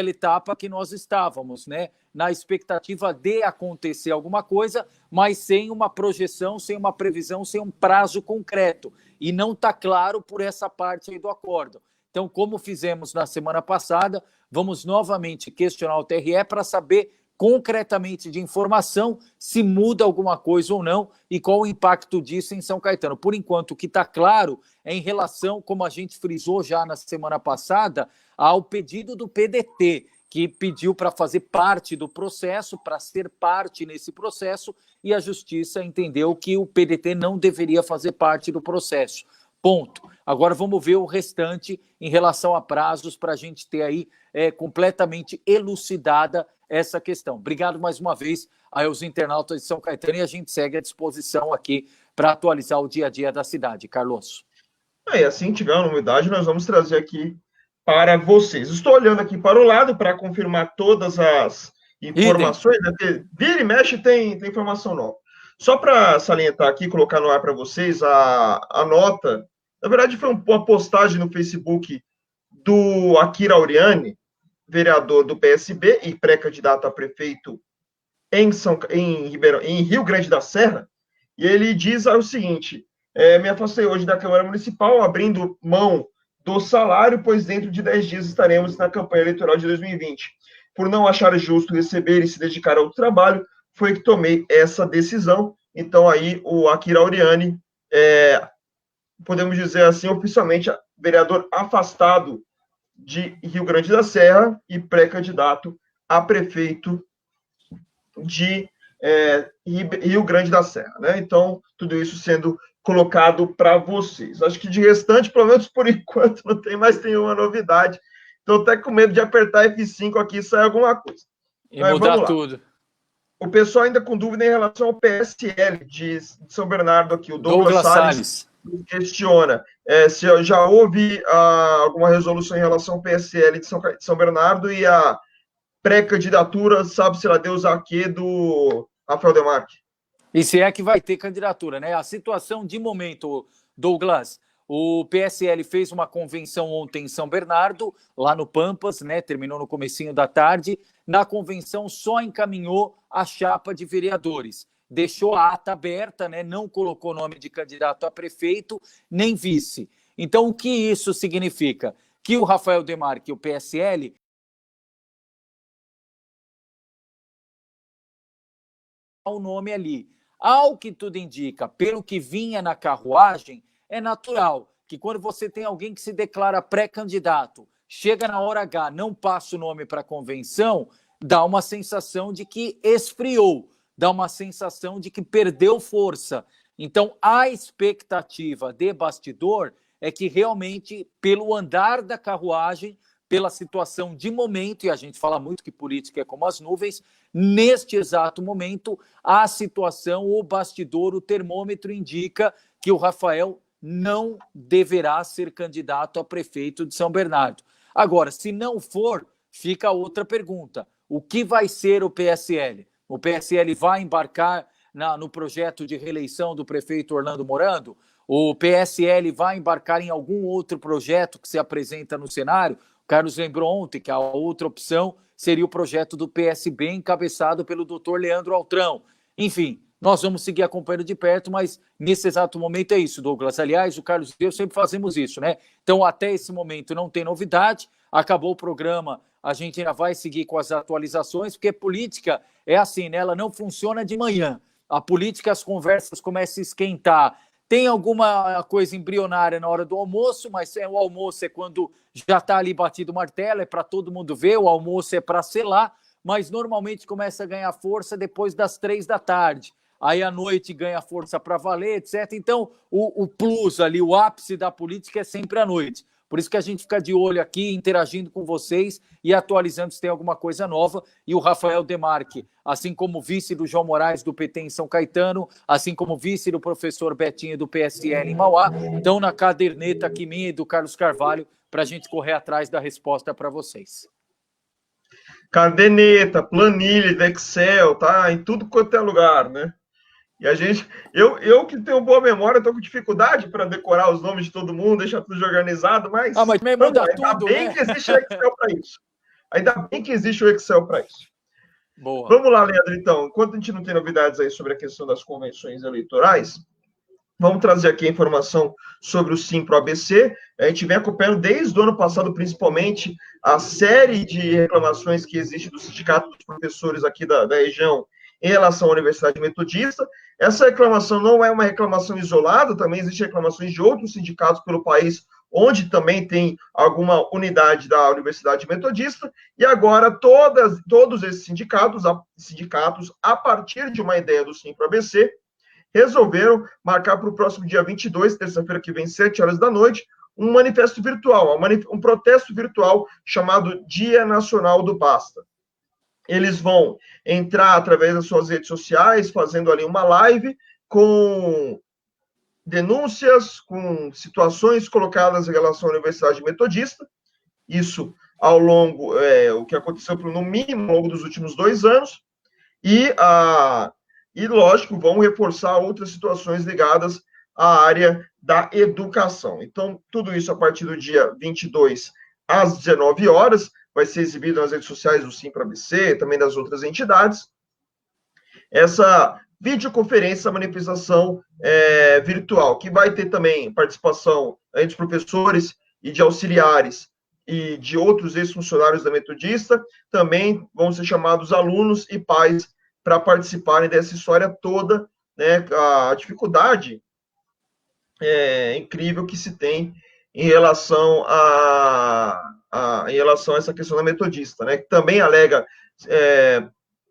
etapa que nós estávamos, né? Na expectativa de acontecer alguma coisa, mas sem uma projeção, sem uma previsão, sem um prazo concreto. E não está claro por essa parte aí do acórdão. Então, como fizemos na semana passada, vamos novamente questionar o TRE para saber concretamente de informação se muda alguma coisa ou não e qual o impacto disso em São Caetano. Por enquanto, o que está claro é em relação, como a gente frisou já na semana passada, ao pedido do PDT, que pediu para fazer parte do processo, para ser parte nesse processo, e a Justiça entendeu que o PDT não deveria fazer parte do processo. Ponto. Agora vamos ver o restante em relação a prazos para a gente ter aí completamente elucidada essa questão. Obrigado mais uma vez aos internautas de São Caetano e a gente segue à disposição aqui para atualizar o dia a dia da cidade. Carlos. E assim tiver uma novidade, nós vamos trazer aqui para vocês. Estou olhando aqui para o lado para confirmar todas as informações. Vira e mexe tem informação nova. Só para salientar aqui, colocar no ar para vocês a nota. Na verdade, foi uma postagem no Facebook do Akira Auriani, vereador do PSB e pré-candidato a prefeito em Rio Grande da Serra, e ele diz o seguinte: me afastei hoje da Câmara Municipal, abrindo mão do salário, pois dentro de 10 dias estaremos na campanha eleitoral de 2020. Por não achar justo receber e se dedicar ao trabalho, foi que tomei essa decisão. Então, aí, o Akira Auriani podemos dizer assim, oficialmente, vereador afastado de Rio Grande da Serra e pré-candidato a prefeito de Rio Grande da Serra, né? Então, tudo isso sendo colocado para vocês. Acho que de restante, pelo menos por enquanto, não tem mais nenhuma novidade. Estou até com medo de apertar F5 aqui e sair alguma coisa. E mudar tudo. O pessoal ainda com dúvida em relação ao PSL de São Bernardo aqui. O Douglas Salles questiona se já houve alguma resolução em relação ao PSL de São Bernardo e a pré-candidatura, sabe-se lá Deus a quê, do Rafael Demarque. E se é que vai ter candidatura, né? A situação de momento, Douglas, o PSL fez uma convenção ontem em São Bernardo, lá no Pampas, né? Terminou no comecinho da tarde. Na convenção só encaminhou a chapa de vereadores. Deixou a ata aberta, né? Não colocou nome de candidato a prefeito, nem vice. Então, o que isso significa? Que o Rafael Demarque e o PSL o nome ali. Ao que tudo indica, pelo que vinha na carruagem, é natural que quando você tem alguém que se declara pré-candidato, chega na hora H, não passa o nome para a convenção, dá uma sensação de que esfriou, dá uma sensação de que perdeu força. Então, a expectativa de bastidor é que realmente, pelo andar da carruagem, pela situação de momento, e a gente fala muito que política é como as nuvens, neste exato momento, a situação, o bastidor, o termômetro indica que o Rafael não deverá ser candidato a prefeito de São Bernardo. Agora, se não for, fica outra pergunta. O que vai ser o PSL? O PSL vai embarcar no projeto de reeleição do prefeito Orlando Morando? O PSL vai embarcar em algum outro projeto que se apresenta no cenário? O Carlos lembrou ontem que a outra opção seria o projeto do PSB encabeçado pelo doutor Leandro Altrão. Enfim, nós vamos seguir acompanhando de perto, mas nesse exato momento é isso, Douglas. Aliás, o Carlos e eu sempre fazemos isso, né? Então, até esse momento não tem novidade, acabou o programa, a gente ainda vai seguir com as atualizações, porque política é assim, né? Ela não funciona de manhã. A política, as conversas começam a esquentar. Tem alguma coisa embrionária na hora do almoço, mas o almoço é quando já está ali batido o martelo, é para todo mundo ver, o almoço é para selar, mas normalmente começa a ganhar força depois das 15h. Aí à noite ganha força para valer, etc. Então, o plus ali, o ápice da política é sempre à noite. Por isso que a gente fica de olho aqui, interagindo com vocês e atualizando se tem alguma coisa nova. E o Rafael Demarque, assim como vice do João Moraes do PT em São Caetano, assim como vice do professor Betinho do PSL em Mauá, estão na caderneta aqui minha e do Carlos Carvalho para a gente correr atrás da resposta para vocês. Caderneta, planilha de Excel, tá? Em tudo quanto é lugar, né? E a gente, eu que tenho boa memória, estou com dificuldade para decorar os nomes de todo mundo, deixar tudo organizado, mas também muda ainda tudo, bem, né? Que existe o Excel para isso. Ainda bem que existe o Excel para isso. Boa. Vamos lá, Leandro, então. Enquanto a gente não tem novidades aí sobre a questão das convenções eleitorais, vamos trazer aqui a informação sobre o Simpro-ABC. A gente vem acompanhando desde o ano passado, principalmente, a série de reclamações que existe do Sindicato dos Professores aqui da região em relação à Universidade Metodista. Essa reclamação não é uma reclamação isolada, também existem reclamações de outros sindicatos pelo país, onde também tem alguma unidade da Universidade Metodista, e agora todos esses sindicatos, a partir de uma ideia do Simpro-ABC, resolveram marcar para o próximo dia 22, terça-feira que vem, 19h, um manifesto virtual, um protesto virtual chamado Dia Nacional do Basta. Eles vão entrar através das suas redes sociais, fazendo ali uma live com denúncias, com situações colocadas em relação à Universidade Metodista. Isso ao longo, o que aconteceu no mínimo ao longo dos últimos 2 anos. E, lógico, vão reforçar outras situações ligadas à área da educação. Então, tudo isso a partir do dia 22, às 19h, vai ser exibido nas redes sociais do Simpro-ABC, também das outras entidades. Essa videoconferência, essa manifestação virtual, que vai ter também participação dos professores e de auxiliares e de outros ex-funcionários da Metodista, também vão ser chamados alunos e pais para participarem dessa história toda, né, a dificuldade incrível que se tem em relação em relação a essa questão da metodista, né? Que também alega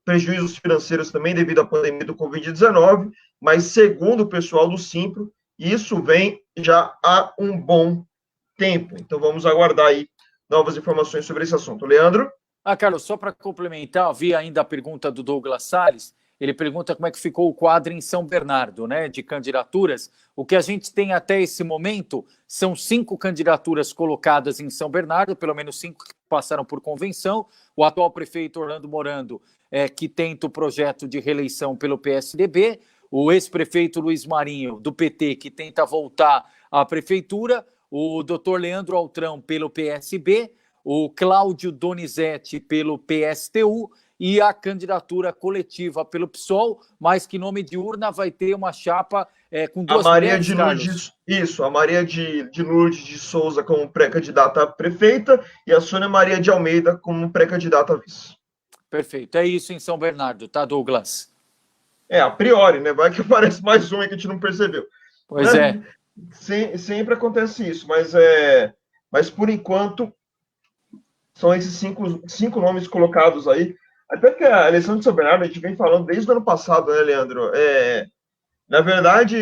prejuízos financeiros também devido à pandemia do Covid-19, mas segundo o pessoal do Simpro, isso vem já há um bom tempo. Então vamos aguardar aí novas informações sobre esse assunto. Leandro? Carlos, só para complementar, vi ainda a pergunta do Douglas Salles. Ele pergunta como é que ficou o quadro em São Bernardo, né, de candidaturas. O que a gente tem até esse momento são 5 candidaturas colocadas em São Bernardo, pelo menos 5 que passaram por convenção. O atual prefeito Orlando Morando, que tenta o projeto de reeleição pelo PSDB. O ex-prefeito Luiz Marinho, do PT, que tenta voltar à prefeitura. O doutor Leandro Altrão, pelo PSB. O Cláudio Donizete, pelo PSTU. E a candidatura coletiva pelo PSOL, mas que nome de urna vai ter uma chapa com 2 mulheres, Carlos. Isso, a Maria de Lourdes de Souza como pré-candidata a prefeita e a Sônia Maria de Almeida como pré-candidata a vice. Perfeito, é isso em São Bernardo, tá, Douglas? A priori, né? Vai que aparece mais um aí que a gente não percebeu. Pois é. Sempre acontece isso, mas por enquanto são esses cinco nomes colocados aí. Até que a eleição de São Bernardo, a gente vem falando desde o ano passado, né, Leandro? Na verdade,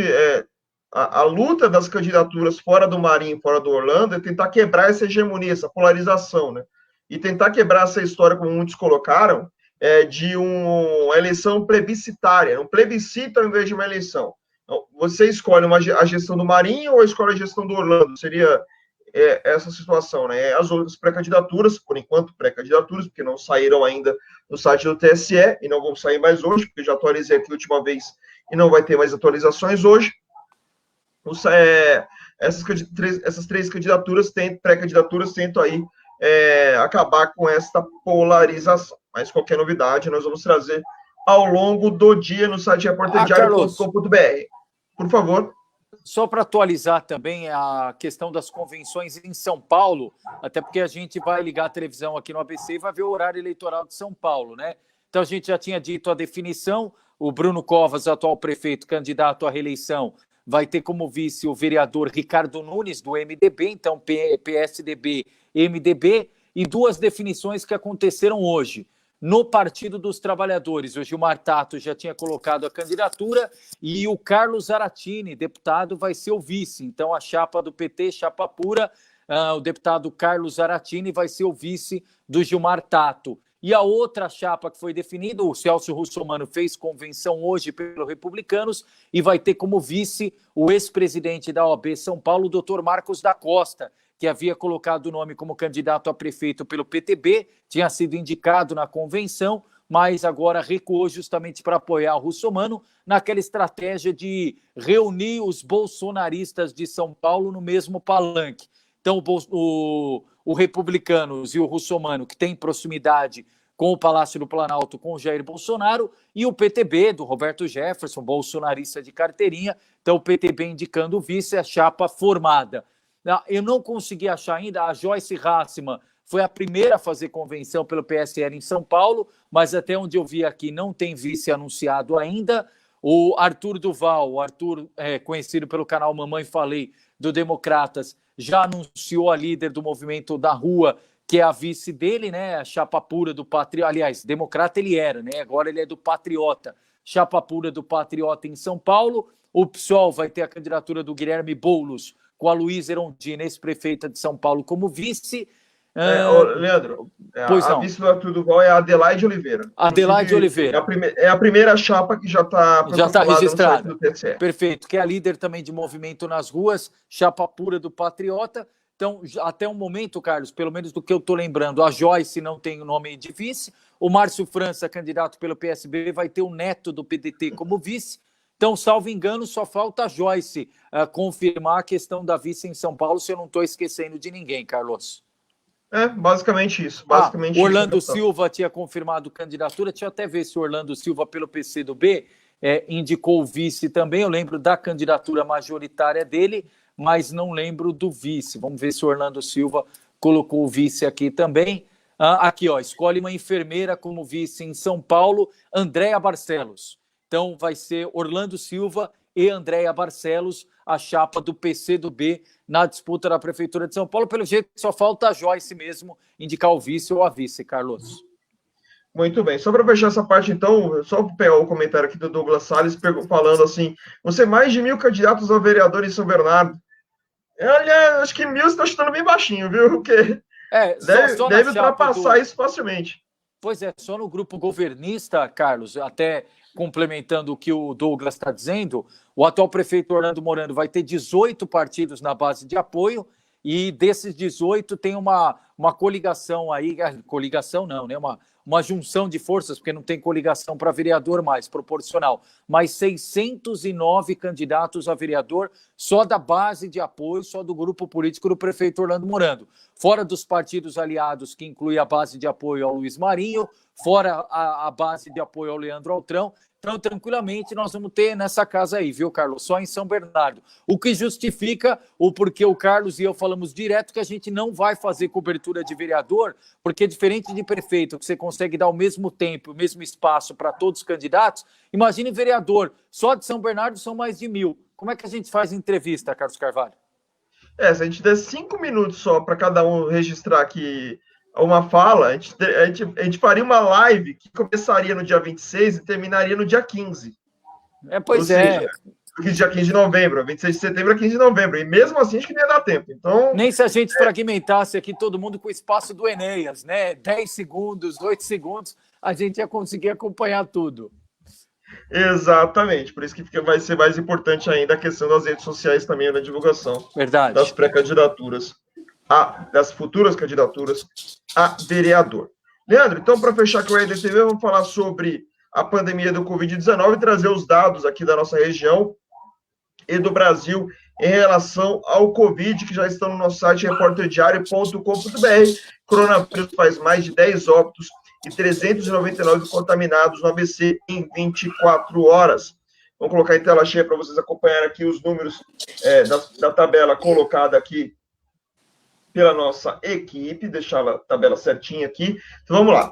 a luta das candidaturas fora do Marinho, fora do Orlando, é tentar quebrar essa hegemonia, essa polarização, né? E tentar quebrar essa história, como muitos colocaram, de uma eleição plebiscitária, um plebiscito ao invés de uma eleição. Então, você escolhe a gestão do Marinho ou escolhe a gestão do Orlando? Seria essa situação, né? As outras pré-candidaturas, por enquanto pré-candidaturas, porque não saíram ainda no site do TSE e não vão sair mais hoje, porque já atualizei aqui a última vez e não vai ter mais atualizações hoje. Essas 3 candidaturas, pré-candidaturas, tentam aí acabar com esta polarização. Mas qualquer novidade nós vamos trazer ao longo do dia no site repórterdiario.com.br. Por favor. Só para atualizar também a questão das convenções em São Paulo, até porque a gente vai ligar a televisão aqui no ABC e vai ver o horário eleitoral de São Paulo, né? Então a gente já tinha dito a definição, o Bruno Covas, atual prefeito, candidato à reeleição, vai ter como vice o vereador Ricardo Nunes, do MDB, então PSDB, MDB, e 2 definições que aconteceram hoje. No Partido dos Trabalhadores, o Gilmar Tato já tinha colocado a candidatura e o Carlos Zaratini, deputado, vai ser o vice. Então, a chapa do PT, chapa pura, o deputado Carlos Zaratini vai ser o vice do Gilmar Tato. E a outra chapa que foi definida, o Celso Russomano fez convenção hoje pelos Republicanos e vai ter como vice o ex-presidente da OAB São Paulo, o doutor Marcos da Costa, que havia colocado o nome como candidato a prefeito pelo PTB, tinha sido indicado na convenção, mas agora recuou justamente para apoiar o Russomano naquela estratégia de reunir os bolsonaristas de São Paulo no mesmo palanque. Então, o Republicanos e o Russomano, que tem proximidade com o Palácio do Planalto, com o Jair Bolsonaro, e o PTB, do Roberto Jefferson, bolsonarista de carteirinha, então o PTB indicando o vice, a chapa formada. Eu não consegui achar ainda, a Joyce Hasselmann foi a primeira a fazer convenção pelo PSL em São Paulo, mas até onde eu vi aqui não tem vice anunciado ainda. O Arthur Duval, conhecido pelo canal Mamãe Falei, do Democratas, já anunciou a líder do movimento da rua, que é a vice dele, né? A chapa pura do Patriota. Aliás, democrata ele era, né? Agora ele é do Patriota. Chapa pura do Patriota em São Paulo. O PSOL vai ter a candidatura do Guilherme Boulos, com a Luísa Erundina, ex-prefeita de São Paulo, como vice. Leandro, a vice do Arthur Duval é a Adelaide Oliveira. Adelaide Oliveira. É a primeira chapa que já está registrada. No TSE. Perfeito, que é a líder também de movimento nas ruas, chapa pura do Patriota. Então, até o momento, Carlos, pelo menos do que eu estou lembrando, a Joyce não tem o nome de vice, o Márcio França, candidato pelo PSB, vai ter o neto do PDT como vice. Então, salvo engano, só falta a Joyce confirmar a questão da vice em São Paulo, se eu não estou esquecendo de ninguém, Carlos. Basicamente isso. Orlando Silva tinha confirmado candidatura, deixa eu até ver se o Orlando Silva, pelo PCdoB, indicou o vice também. Eu lembro da candidatura majoritária dele, mas não lembro do vice. Vamos ver se o Orlando Silva colocou o vice aqui também. Aqui, escolhe uma enfermeira como vice em São Paulo, Andréa Barcelos. Então, vai ser Orlando Silva e Andréia Barcelos, a chapa do PCdoB na disputa da Prefeitura de São Paulo. Pelo jeito, só falta a Joyce mesmo indicar o vice ou a vice, Carlos. Muito bem. Só para fechar essa parte, então, só pegar o comentário aqui do Douglas Salles falando assim, você mais de 1.000 candidatos a vereador em São Bernardo. Olha, acho que 1.000 você está chutando bem baixinho, viu? Porque deve ultrapassar isso facilmente. Pois é, só no grupo governista, Carlos, até complementando o que o Douglas está dizendo, o atual prefeito Orlando Morando vai ter 18 partidos na base de apoio, e desses 18 tem uma coligação aí, coligação não, né? Uma junção de forças, porque não tem coligação para vereador mais, proporcional, mas 609 candidatos a vereador só da base de apoio, só do grupo político do prefeito Orlando Morando. Fora dos partidos aliados, que inclui a base de apoio ao Luiz Marinho, fora a base de apoio ao Leandro Altrão. Então, tranquilamente, nós vamos ter nessa casa aí, viu, Carlos? Só em São Bernardo. O que justifica o porquê o Carlos e eu falamos direto que a gente não vai fazer cobertura de vereador, porque diferente de prefeito, que você consegue dar o mesmo tempo, o mesmo espaço para todos os candidatos, imagine vereador, só de São Bernardo são mais de 1.000. Como é que a gente faz entrevista, Carlos Carvalho? Se a gente der 5 minutos só para cada um registrar aqui uma fala, a gente faria uma live que começaria no dia 26 e terminaria no dia 15. Pois é. Dia 15 de novembro, 26 de setembro a 15 de novembro. E mesmo assim, acho que não ia dar tempo. Então, nem se a gente fragmentasse aqui todo mundo com o espaço do Enéas, né? 10 segundos, 8 segundos, a gente ia conseguir acompanhar tudo. Exatamente. Por isso que vai ser mais importante ainda a questão das redes sociais também na divulgação. Verdade. Das pré-candidaturas, das futuras candidaturas a vereador. Leandro, então, para fechar aqui o RDTV, vamos falar sobre a pandemia do Covid-19 e trazer os dados aqui da nossa região e do Brasil em relação ao Covid, que já estão no nosso site reporterdiario.com.br. Coronavírus faz mais de 10 óbitos e 399 contaminados no ABC em 24 horas. Vamos colocar em tela cheia para vocês acompanharem aqui os números da tabela colocada aqui pela nossa equipe, deixar a tabela certinha aqui. Então, vamos lá.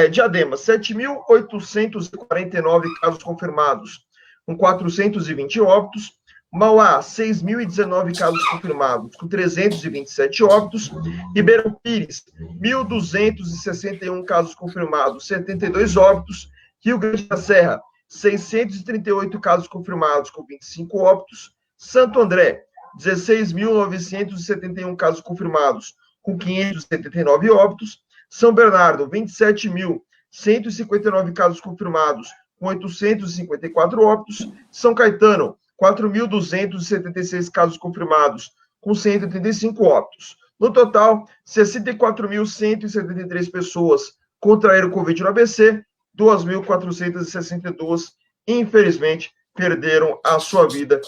Diadema, 7.849 casos confirmados, com 420 óbitos. Mauá, 6.019 casos confirmados, com 327 óbitos. Ribeirão Pires, 1.261 casos confirmados, 72 óbitos. Rio Grande da Serra, 638 casos confirmados, com 25 óbitos. Santo André, 16.971 casos confirmados, com 579 óbitos. São Bernardo, 27.159 casos confirmados, com 854 óbitos. São Caetano, 4.276 casos confirmados, com 135 óbitos. No total, 64.173 pessoas contraíram Covid no ABC, 2.462, infelizmente, perderam a sua vida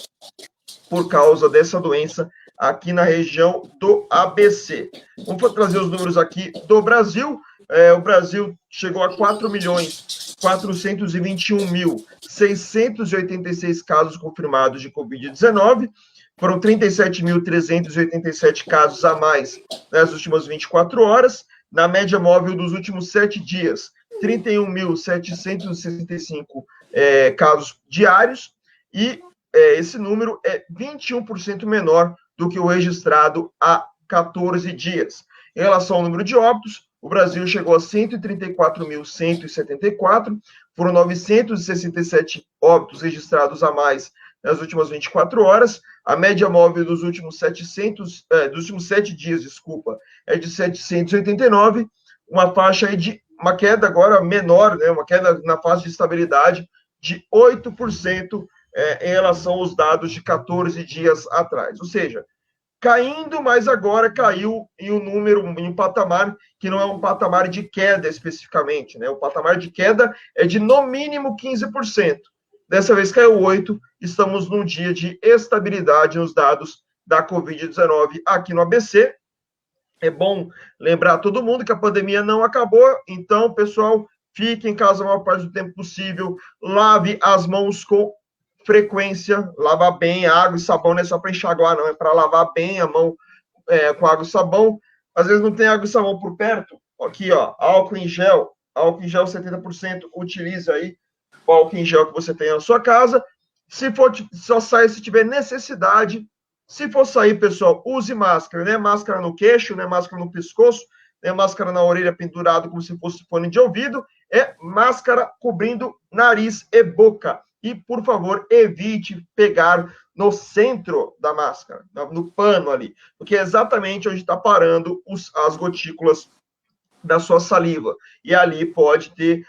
por causa dessa doença aqui na região do ABC. Vamos trazer os números aqui do Brasil. O Brasil chegou a 4.421.686 casos confirmados de Covid-19. Foram 37.387 casos a mais nas últimas 24 horas. Na média móvel dos últimos 7 dias, 31.765 casos diários. E esse número é 21% menor do que o registrado há 14 dias. Em relação ao número de óbitos, o Brasil chegou a 134.174, foram 967 óbitos registrados a mais nas últimas 24 horas. A média móvel dos últimos 7 dias, é de 789, uma faixa aí de uma queda agora menor, né, uma queda na fase de estabilidade de 8%, em relação aos dados de 14 dias atrás. Ou seja, caindo, mas agora caiu em um patamar que não é um patamar de queda especificamente, né? O patamar de queda é de no mínimo 15%. Dessa vez caiu 8%, estamos num dia de estabilidade nos dados da Covid-19 aqui no ABC. É bom lembrar a todo mundo que a pandemia não acabou, então, pessoal, fique em casa a maior parte do tempo possível, lave as mãos com frequência, lavar bem, água e sabão não é só para enxaguar, não, é para lavar bem a mão com água e sabão. Às vezes não tem água e sabão por perto, aqui, ó, álcool em gel 70%, utilize aí o álcool em gel que você tem na sua casa. Se for, só saia se tiver necessidade. Se for sair, pessoal, use máscara, né? Máscara no queixo, né? Máscara no pescoço, né? Máscara na orelha pendurado como se fosse fone de ouvido. É máscara cobrindo nariz e boca. E, por favor, evite pegar no centro da máscara, no pano ali, porque é exatamente onde está parando as gotículas da sua saliva. E ali pode ter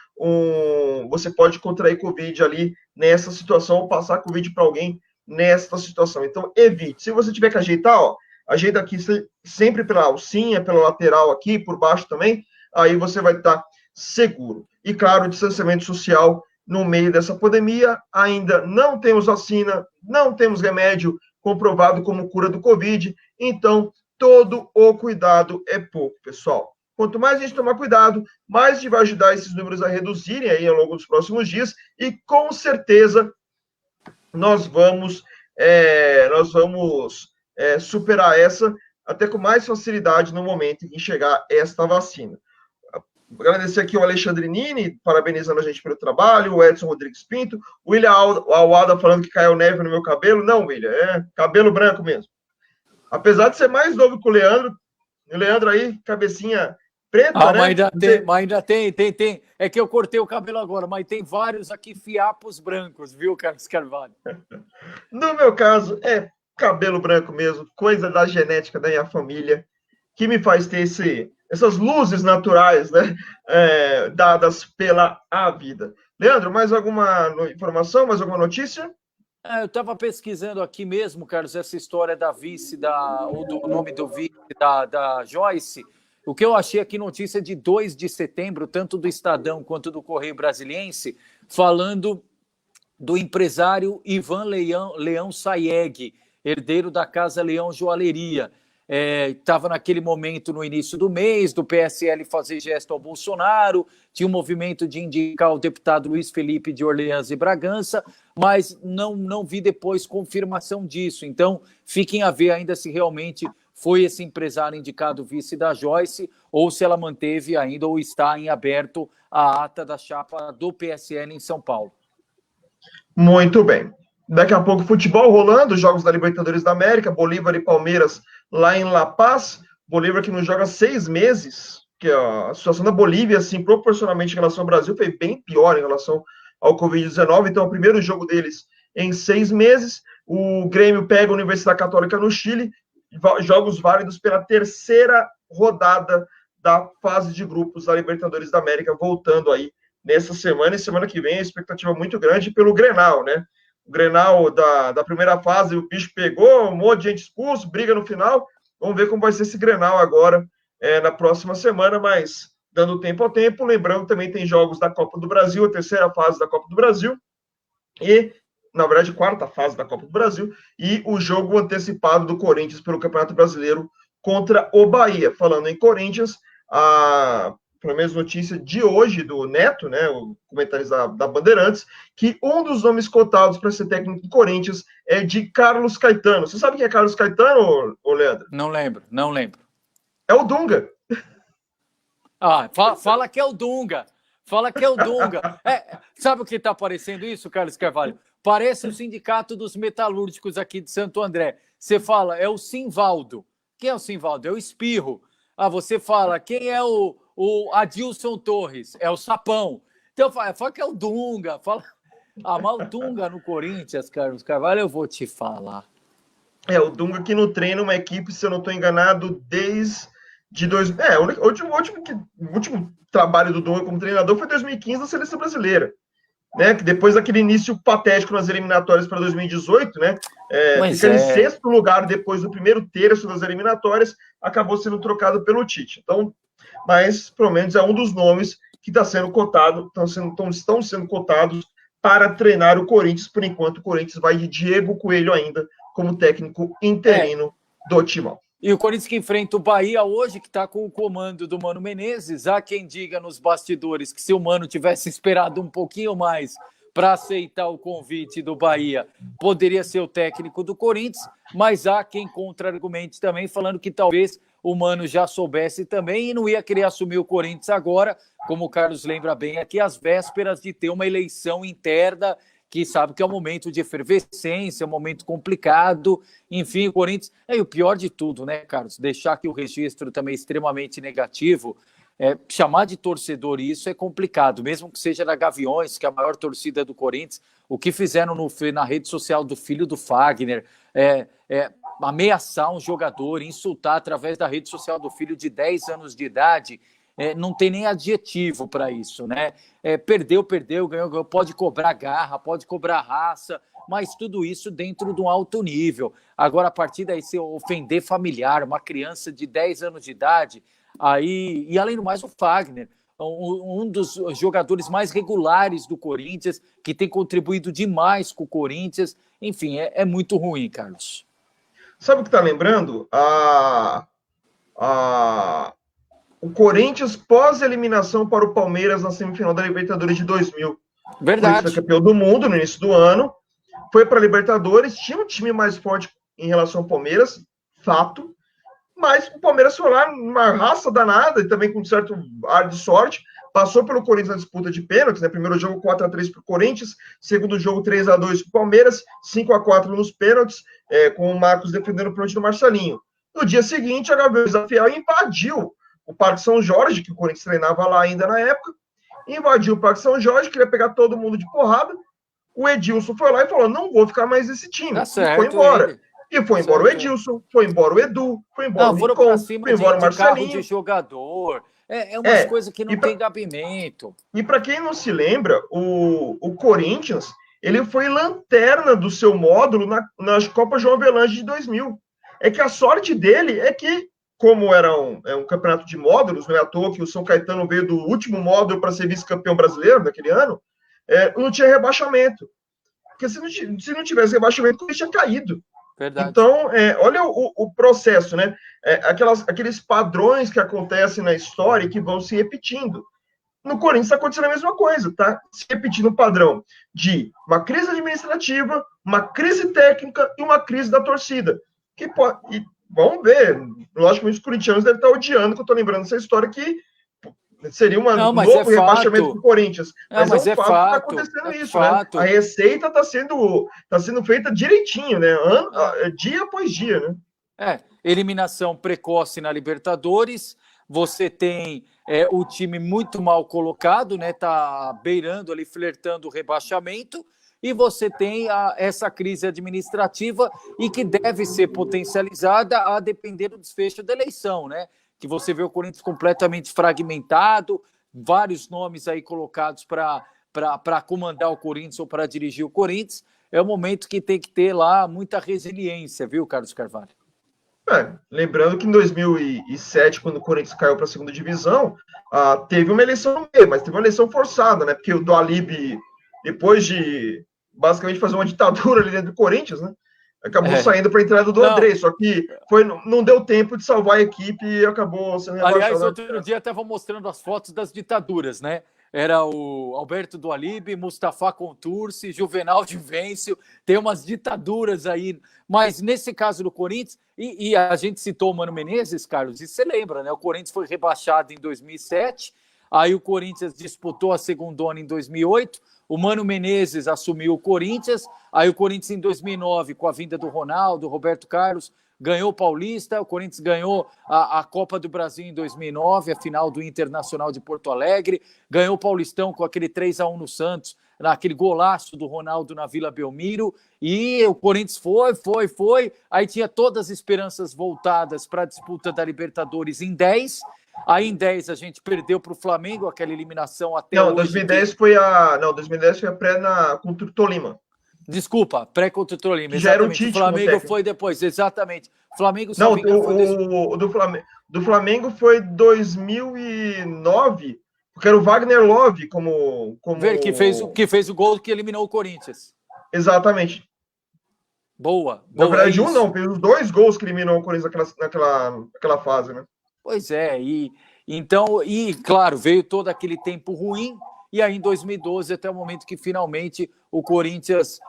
você pode contrair Covid ali nessa situação, ou passar Covid para alguém nessa situação. Então, evite. Se você tiver que ajeitar, ó, ajeita aqui sempre pela alcinha, pela lateral aqui, por baixo também, aí você vai estar seguro. E, claro, o distanciamento social no meio dessa pandemia. Ainda não temos vacina, não temos remédio comprovado como cura do Covid, então todo o cuidado é pouco, pessoal. Quanto mais a gente tomar cuidado, mais a gente vai ajudar esses números a reduzirem aí ao longo dos próximos dias, e com certeza nós vamos superar essa até com mais facilidade no momento em que chegar esta vacina. Agradecer aqui o Alexandre Nini, parabenizando a gente pelo trabalho, o Edson Rodrigues Pinto, o William Awada falando que caiu neve no meu cabelo. Não, William, é cabelo branco mesmo. Apesar de ser mais novo que o Leandro aí, cabecinha preta, né? Mas ainda tem. É que eu cortei o cabelo agora, mas tem vários aqui fiapos brancos, viu, Carlos Carvalho? No meu caso, é cabelo branco mesmo, coisa da genética da minha família, que me faz ter essas luzes naturais, né, dadas pela vida. Leandro, mais alguma informação, mais alguma notícia? Eu estava pesquisando aqui mesmo, Carlos, essa história da vice, ou do nome do vice da Joyce. O que eu achei aqui, notícia de 2 de setembro, tanto do Estadão quanto do Correio Brasiliense, falando do empresário Ivan Leão Sayeg, herdeiro da Casa Leão Joalheria. Estava naquele momento no início do mês, do PSL fazer gesto ao Bolsonaro, tinha um movimento de indicar o deputado Luiz Felipe de Orleans e Bragança, mas não vi depois confirmação disso. Então, fiquem a ver ainda se realmente foi esse empresário indicado vice da Joyce, ou se ela manteve ainda ou está em aberto a ata da chapa do PSL em São Paulo. Muito bem. Daqui a pouco, futebol rolando, jogos da Libertadores da América, Bolívar e Palmeiras lá em La Paz. Bolívar que não joga 6 meses, que a situação da Bolívia, assim, proporcionalmente em relação ao Brasil, foi bem pior em relação ao Covid-19. Então, é o primeiro jogo deles em 6 meses. O Grêmio pega a Universidade Católica no Chile, jogos válidos pela terceira rodada da fase de grupos da Libertadores da América, voltando aí nessa semana, e semana que vem a expectativa muito grande pelo Grenal, né? O Grenal da primeira fase, o bicho pegou, um monte de gente expulso, briga no final. Vamos ver como vai ser esse Grenal agora, na próxima semana, mas dando tempo ao tempo. Lembrando, também tem jogos da Copa do Brasil, a terceira fase da Copa do Brasil, e, na verdade, quarta fase da Copa do Brasil, e o jogo antecipado do Corinthians pelo Campeonato Brasileiro contra o Bahia. Falando em Corinthians, pelo menos notícia de hoje do Neto, né, o comentarista da Bandeirantes, que um dos nomes cotados para ser técnico do Corinthians é de Carlos Caetano. Você sabe quem é Carlos Caetano, Leandro? Não lembro. É o Dunga. Fala que é o Dunga. Sabe o que está parecendo isso, Carlos Carvalho? Parece o Sindicato dos Metalúrgicos aqui de Santo André. Você fala, é o Simvaldo. Quem é o Simvaldo? É o Espirro. Você fala, quem é o Adilson Torres? É o Sapão. Então, fala que é o Dunga. Mas o Dunga no Corinthians, Carlos Carvalho, eu vou te falar. O Dunga que não treina uma equipe, se eu não estou enganado, desde... O último trabalho do Dunga como treinador foi em 2015 na Seleção Brasileira. Né, que depois daquele início patético nas eliminatórias para 2018, né, fica em sexto lugar depois do primeiro terço das eliminatórias, acabou sendo trocado pelo Tite. Então, mas pelo menos é um dos nomes que está sendo cotado, estão sendo cotados para treinar o Corinthians. Por enquanto, o Corinthians vai de Diego Coelho ainda como técnico interino do Timão. E o Corinthians que enfrenta o Bahia hoje, que está com o comando do Mano Menezes. Há quem diga nos bastidores que se o Mano tivesse esperado um pouquinho mais para aceitar o convite do Bahia, poderia ser o técnico do Corinthians, mas há quem contra-argumente também, falando que talvez o Mano já soubesse também e não ia querer assumir o Corinthians agora, como o Carlos lembra bem aqui, às vésperas de ter uma eleição interna que sabe que é um momento de efervescência, um momento complicado, enfim, o Corinthians... E o pior de tudo, né, Carlos, deixar aqui o registro também extremamente negativo, chamar de torcedor isso é complicado, mesmo que seja da Gaviões, que é a maior torcida do Corinthians, o que fizeram na rede social do filho do Fagner, ameaçar um jogador, insultar através da rede social do filho de 10 anos de idade, não tem nem adjetivo para isso, né? Perdeu, ganhou, pode cobrar garra, pode cobrar raça, mas tudo isso dentro de um alto nível. Agora, a partir daí, se ofender familiar, uma criança de 10 anos de idade, aí, e além do mais, o Fagner, um dos jogadores mais regulares do Corinthians, que tem contribuído demais com o Corinthians. Enfim, é muito ruim, Carlos. Sabe o que está lembrando? O Corinthians pós-eliminação para o Palmeiras na semifinal da Libertadores de 2000. Verdade. Foi campeão do mundo no início do ano, foi para a Libertadores, tinha um time mais forte em relação ao Palmeiras, fato, mas o Palmeiras foi lá numa raça danada e também com certo ar de sorte, passou pelo Corinthians na disputa de pênaltis, né? Primeiro jogo 4-3 para o Corinthians, segundo jogo 3-2 para o Palmeiras, 5-4 nos pênaltis, com o Marcos defendendo o pênalti do Marcelinho. No dia seguinte, a Gaviões da Fiel invadiu o Parque São Jorge, que o Corinthians treinava lá ainda na época, invadiu o Parque São Jorge, queria pegar todo mundo de porrada, o Edilson foi lá e falou, não vou ficar mais nesse time, tá certo, e foi embora. Ele. E foi embora o Edilson, foi embora o Edu, foi embora o Nicão, foi embora o Marcelinho. Carro de jogador, umas coisas que não tem gabimento. E para quem não se lembra, o Corinthians, ele foi lanterna do seu módulo na Copa João Avelange de 2000. É que a sorte dele é que, como era um campeonato de módulos, não é à toa que o São Caetano veio do último módulo para ser vice-campeão brasileiro naquele ano, não tinha rebaixamento. Porque se não tivesse rebaixamento, ele tinha caído. Verdade. Então, olha o processo, né? Aqueles padrões que acontecem na história e que vão se repetindo. No Corinthians está acontecendo a mesma coisa, tá? Se repetindo o padrão de uma crise administrativa, uma crise técnica e uma crise da torcida. E vamos ver, logicamente os corintianos devem estar odiando que eu estou lembrando essa história que seria um novo rebaixamento do Corinthians. Mas é um fato que está acontecendo isso, fato. Né? A receita está sendo feita direitinho, né? Dia após dia, né? Eliminação precoce na Libertadores, você tem o time muito mal colocado, né? Tá beirando ali, flertando o rebaixamento, e você tem essa crise administrativa e que deve ser potencializada a depender do desfecho da eleição, né? Que você vê o Corinthians completamente fragmentado, vários nomes aí colocados para comandar o Corinthians ou para dirigir o Corinthians. É um momento que tem que ter lá muita resiliência, viu, Carlos Carvalho? Lembrando que em 2007, quando o Corinthians caiu para a segunda divisão, teve uma eleição no meio, mas teve uma eleição forçada, né? Porque o Dualib, depois de basicamente fazer uma ditadura ali dentro do Corinthians, né? Acabou saindo para a entrada do André, só que não deu tempo de salvar a equipe e acabou sendo rebaixado. Aliás, outro dia estava mostrando as fotos das ditaduras, né? Era o Alberto Dualib, Mustafa Contursi, Juvenal de Vêncio, tem umas ditaduras aí, mas nesse caso do Corinthians, e a gente citou o Mano Menezes, Carlos, e você lembra, né? O Corinthians foi rebaixado em 2007, aí o Corinthians disputou a segundona em 2008, o Mano Menezes assumiu o Corinthians, aí o Corinthians em 2009, com a vinda do Ronaldo, Roberto Carlos, ganhou o Paulista, o Corinthians ganhou a Copa do Brasil em 2009, a final do Internacional de Porto Alegre, ganhou o Paulistão com aquele 3-1 no Santos, naquele golaço do Ronaldo na Vila Belmiro, e o Corinthians foi, aí tinha todas as esperanças voltadas para a disputa da Libertadores em 10, aí em 10 a gente perdeu para o Flamengo, aquela eliminação até Não, hoje. 2010 foi a pré contra o Tolima. Desculpa, pré-contra o Tolima. Já era o Tite, o Flamengo foi depois, exatamente. Flamengo não, do Flamengo foi 2009, porque era o Wagner Love como... Que fez o gol que eliminou o Corinthians. Exatamente. Boa. Na verdade, fez os 2 gols que eliminou o Corinthians naquela fase, né? Pois é, claro, veio todo aquele tempo ruim, e aí em 2012, até o momento que finalmente o Corinthians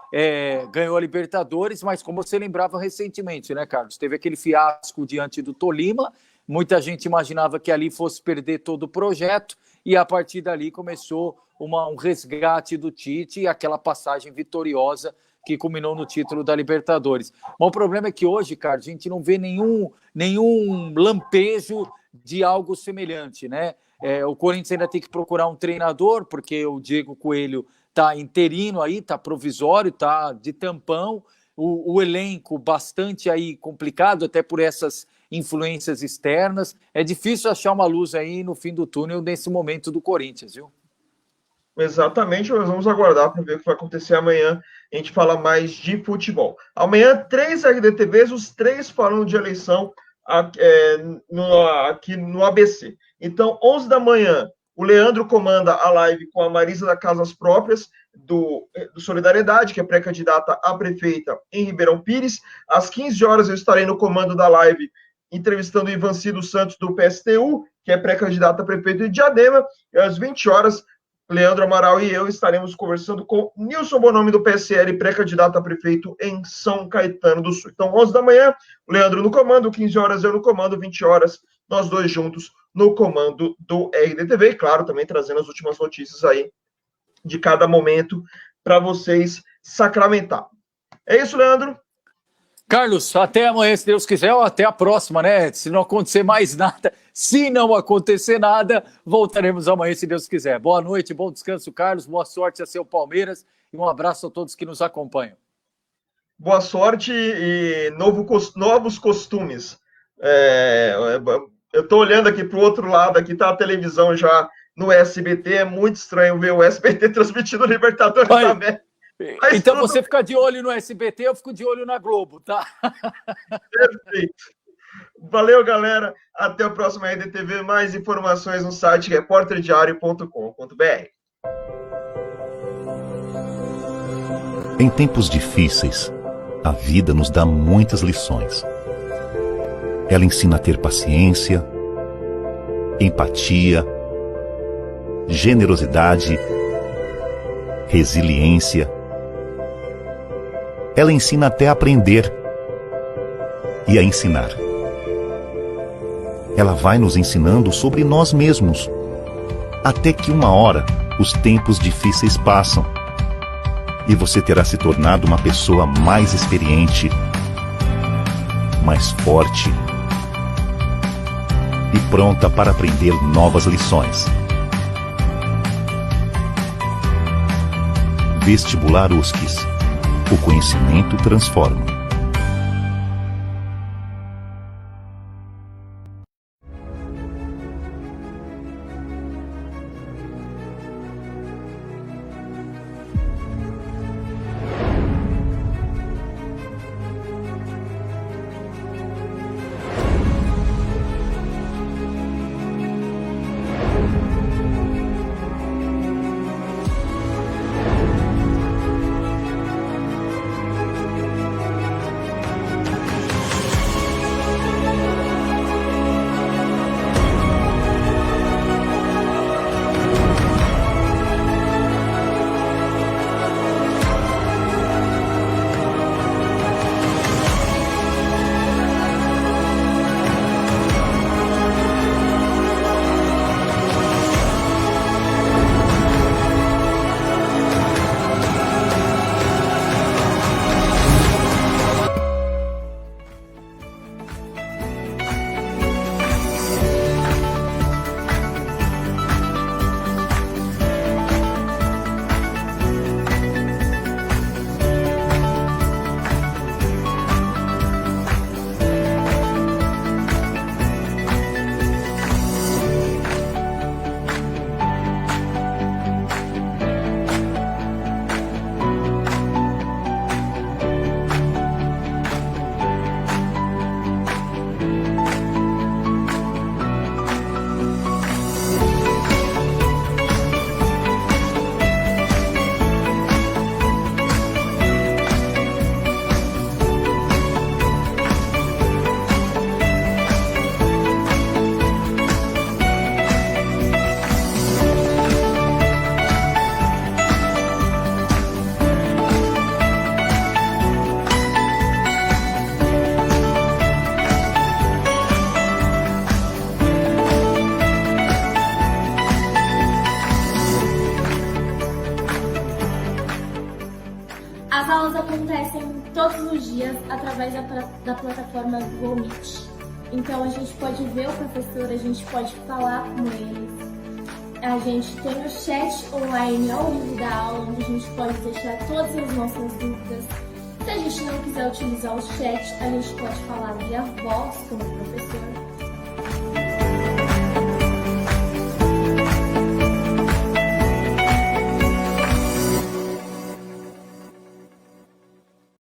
ganhou a Libertadores, mas como você lembrava recentemente, né, Carlos? Teve aquele fiasco diante do Tolima, muita gente imaginava que ali fosse perder todo o projeto, e a partir dali começou um resgate do Tite e aquela passagem vitoriosa que culminou no título da Libertadores. Mas o problema é que hoje, cara, a gente não vê nenhum lampejo de algo semelhante, né? O Corinthians ainda tem que procurar um treinador, porque o Diego Coelho está interino aí, está provisório, está de tampão, o elenco bastante aí complicado, até por essas influências externas. É difícil achar uma luz aí no fim do túnel nesse momento do Corinthians, viu? Exatamente, nós vamos aguardar para ver o que vai acontecer amanhã. A gente fala mais de futebol. Amanhã, 3 RDTVs, os 3 falando de eleição aqui no ABC. Então, 11 da manhã, o Leandro comanda a live com a Marisa da Casas Próprias, do Solidariedade, que é pré-candidata a prefeita em Ribeirão Pires. Às 15 horas, eu estarei no comando da live entrevistando o Ivancir Santos, do PSTU, que é pré-candidato a prefeito de Diadema. E às 20 horas, Leandro Amaral e eu estaremos conversando com Nilson Bonomi, do PSL, pré-candidato a prefeito em São Caetano do Sul. Então, 11 da manhã, o Leandro no comando, 15 horas eu no comando, 20 horas nós dois juntos no comando do RDTV. E, claro, também trazendo as últimas notícias aí de cada momento para vocês sacramentar. É isso, Leandro? Carlos, até amanhã, se Deus quiser, ou até a próxima, né? Se não acontecer mais nada, se não acontecer nada, voltaremos amanhã, se Deus quiser. Boa noite, bom descanso, Carlos, boa sorte a seu Palmeiras e um abraço a todos que nos acompanham. Boa sorte e novos costumes. Eu estou olhando aqui para o outro lado, aqui está a televisão já no SBT, é muito estranho ver o SBT transmitindo o Libertadores da América. Mas então você fica de olho no SBT, eu fico de olho na Globo, tá? Perfeito. Valeu, galera. Até o próximo RDTV. Mais informações no site reporterdiario.com.br. Em tempos difíceis, a vida nos dá muitas lições. Ela ensina a ter paciência, empatia, generosidade, resiliência. Ela ensina até a aprender e a ensinar. Ela vai nos ensinando sobre nós mesmos, até que uma hora os tempos difíceis passam e você terá se tornado uma pessoa mais experiente, mais forte e pronta para aprender novas lições. Vestibular USCIS. O conhecimento transforma. todos os dias através da plataforma Google Meet. Então a gente pode ver o professor, a gente pode falar com eles. A gente tem o chat online ao vivo da aula, onde a gente pode deixar todas as nossas dúvidas. Se a gente não quiser utilizar o chat, a gente pode falar via voz com o professor.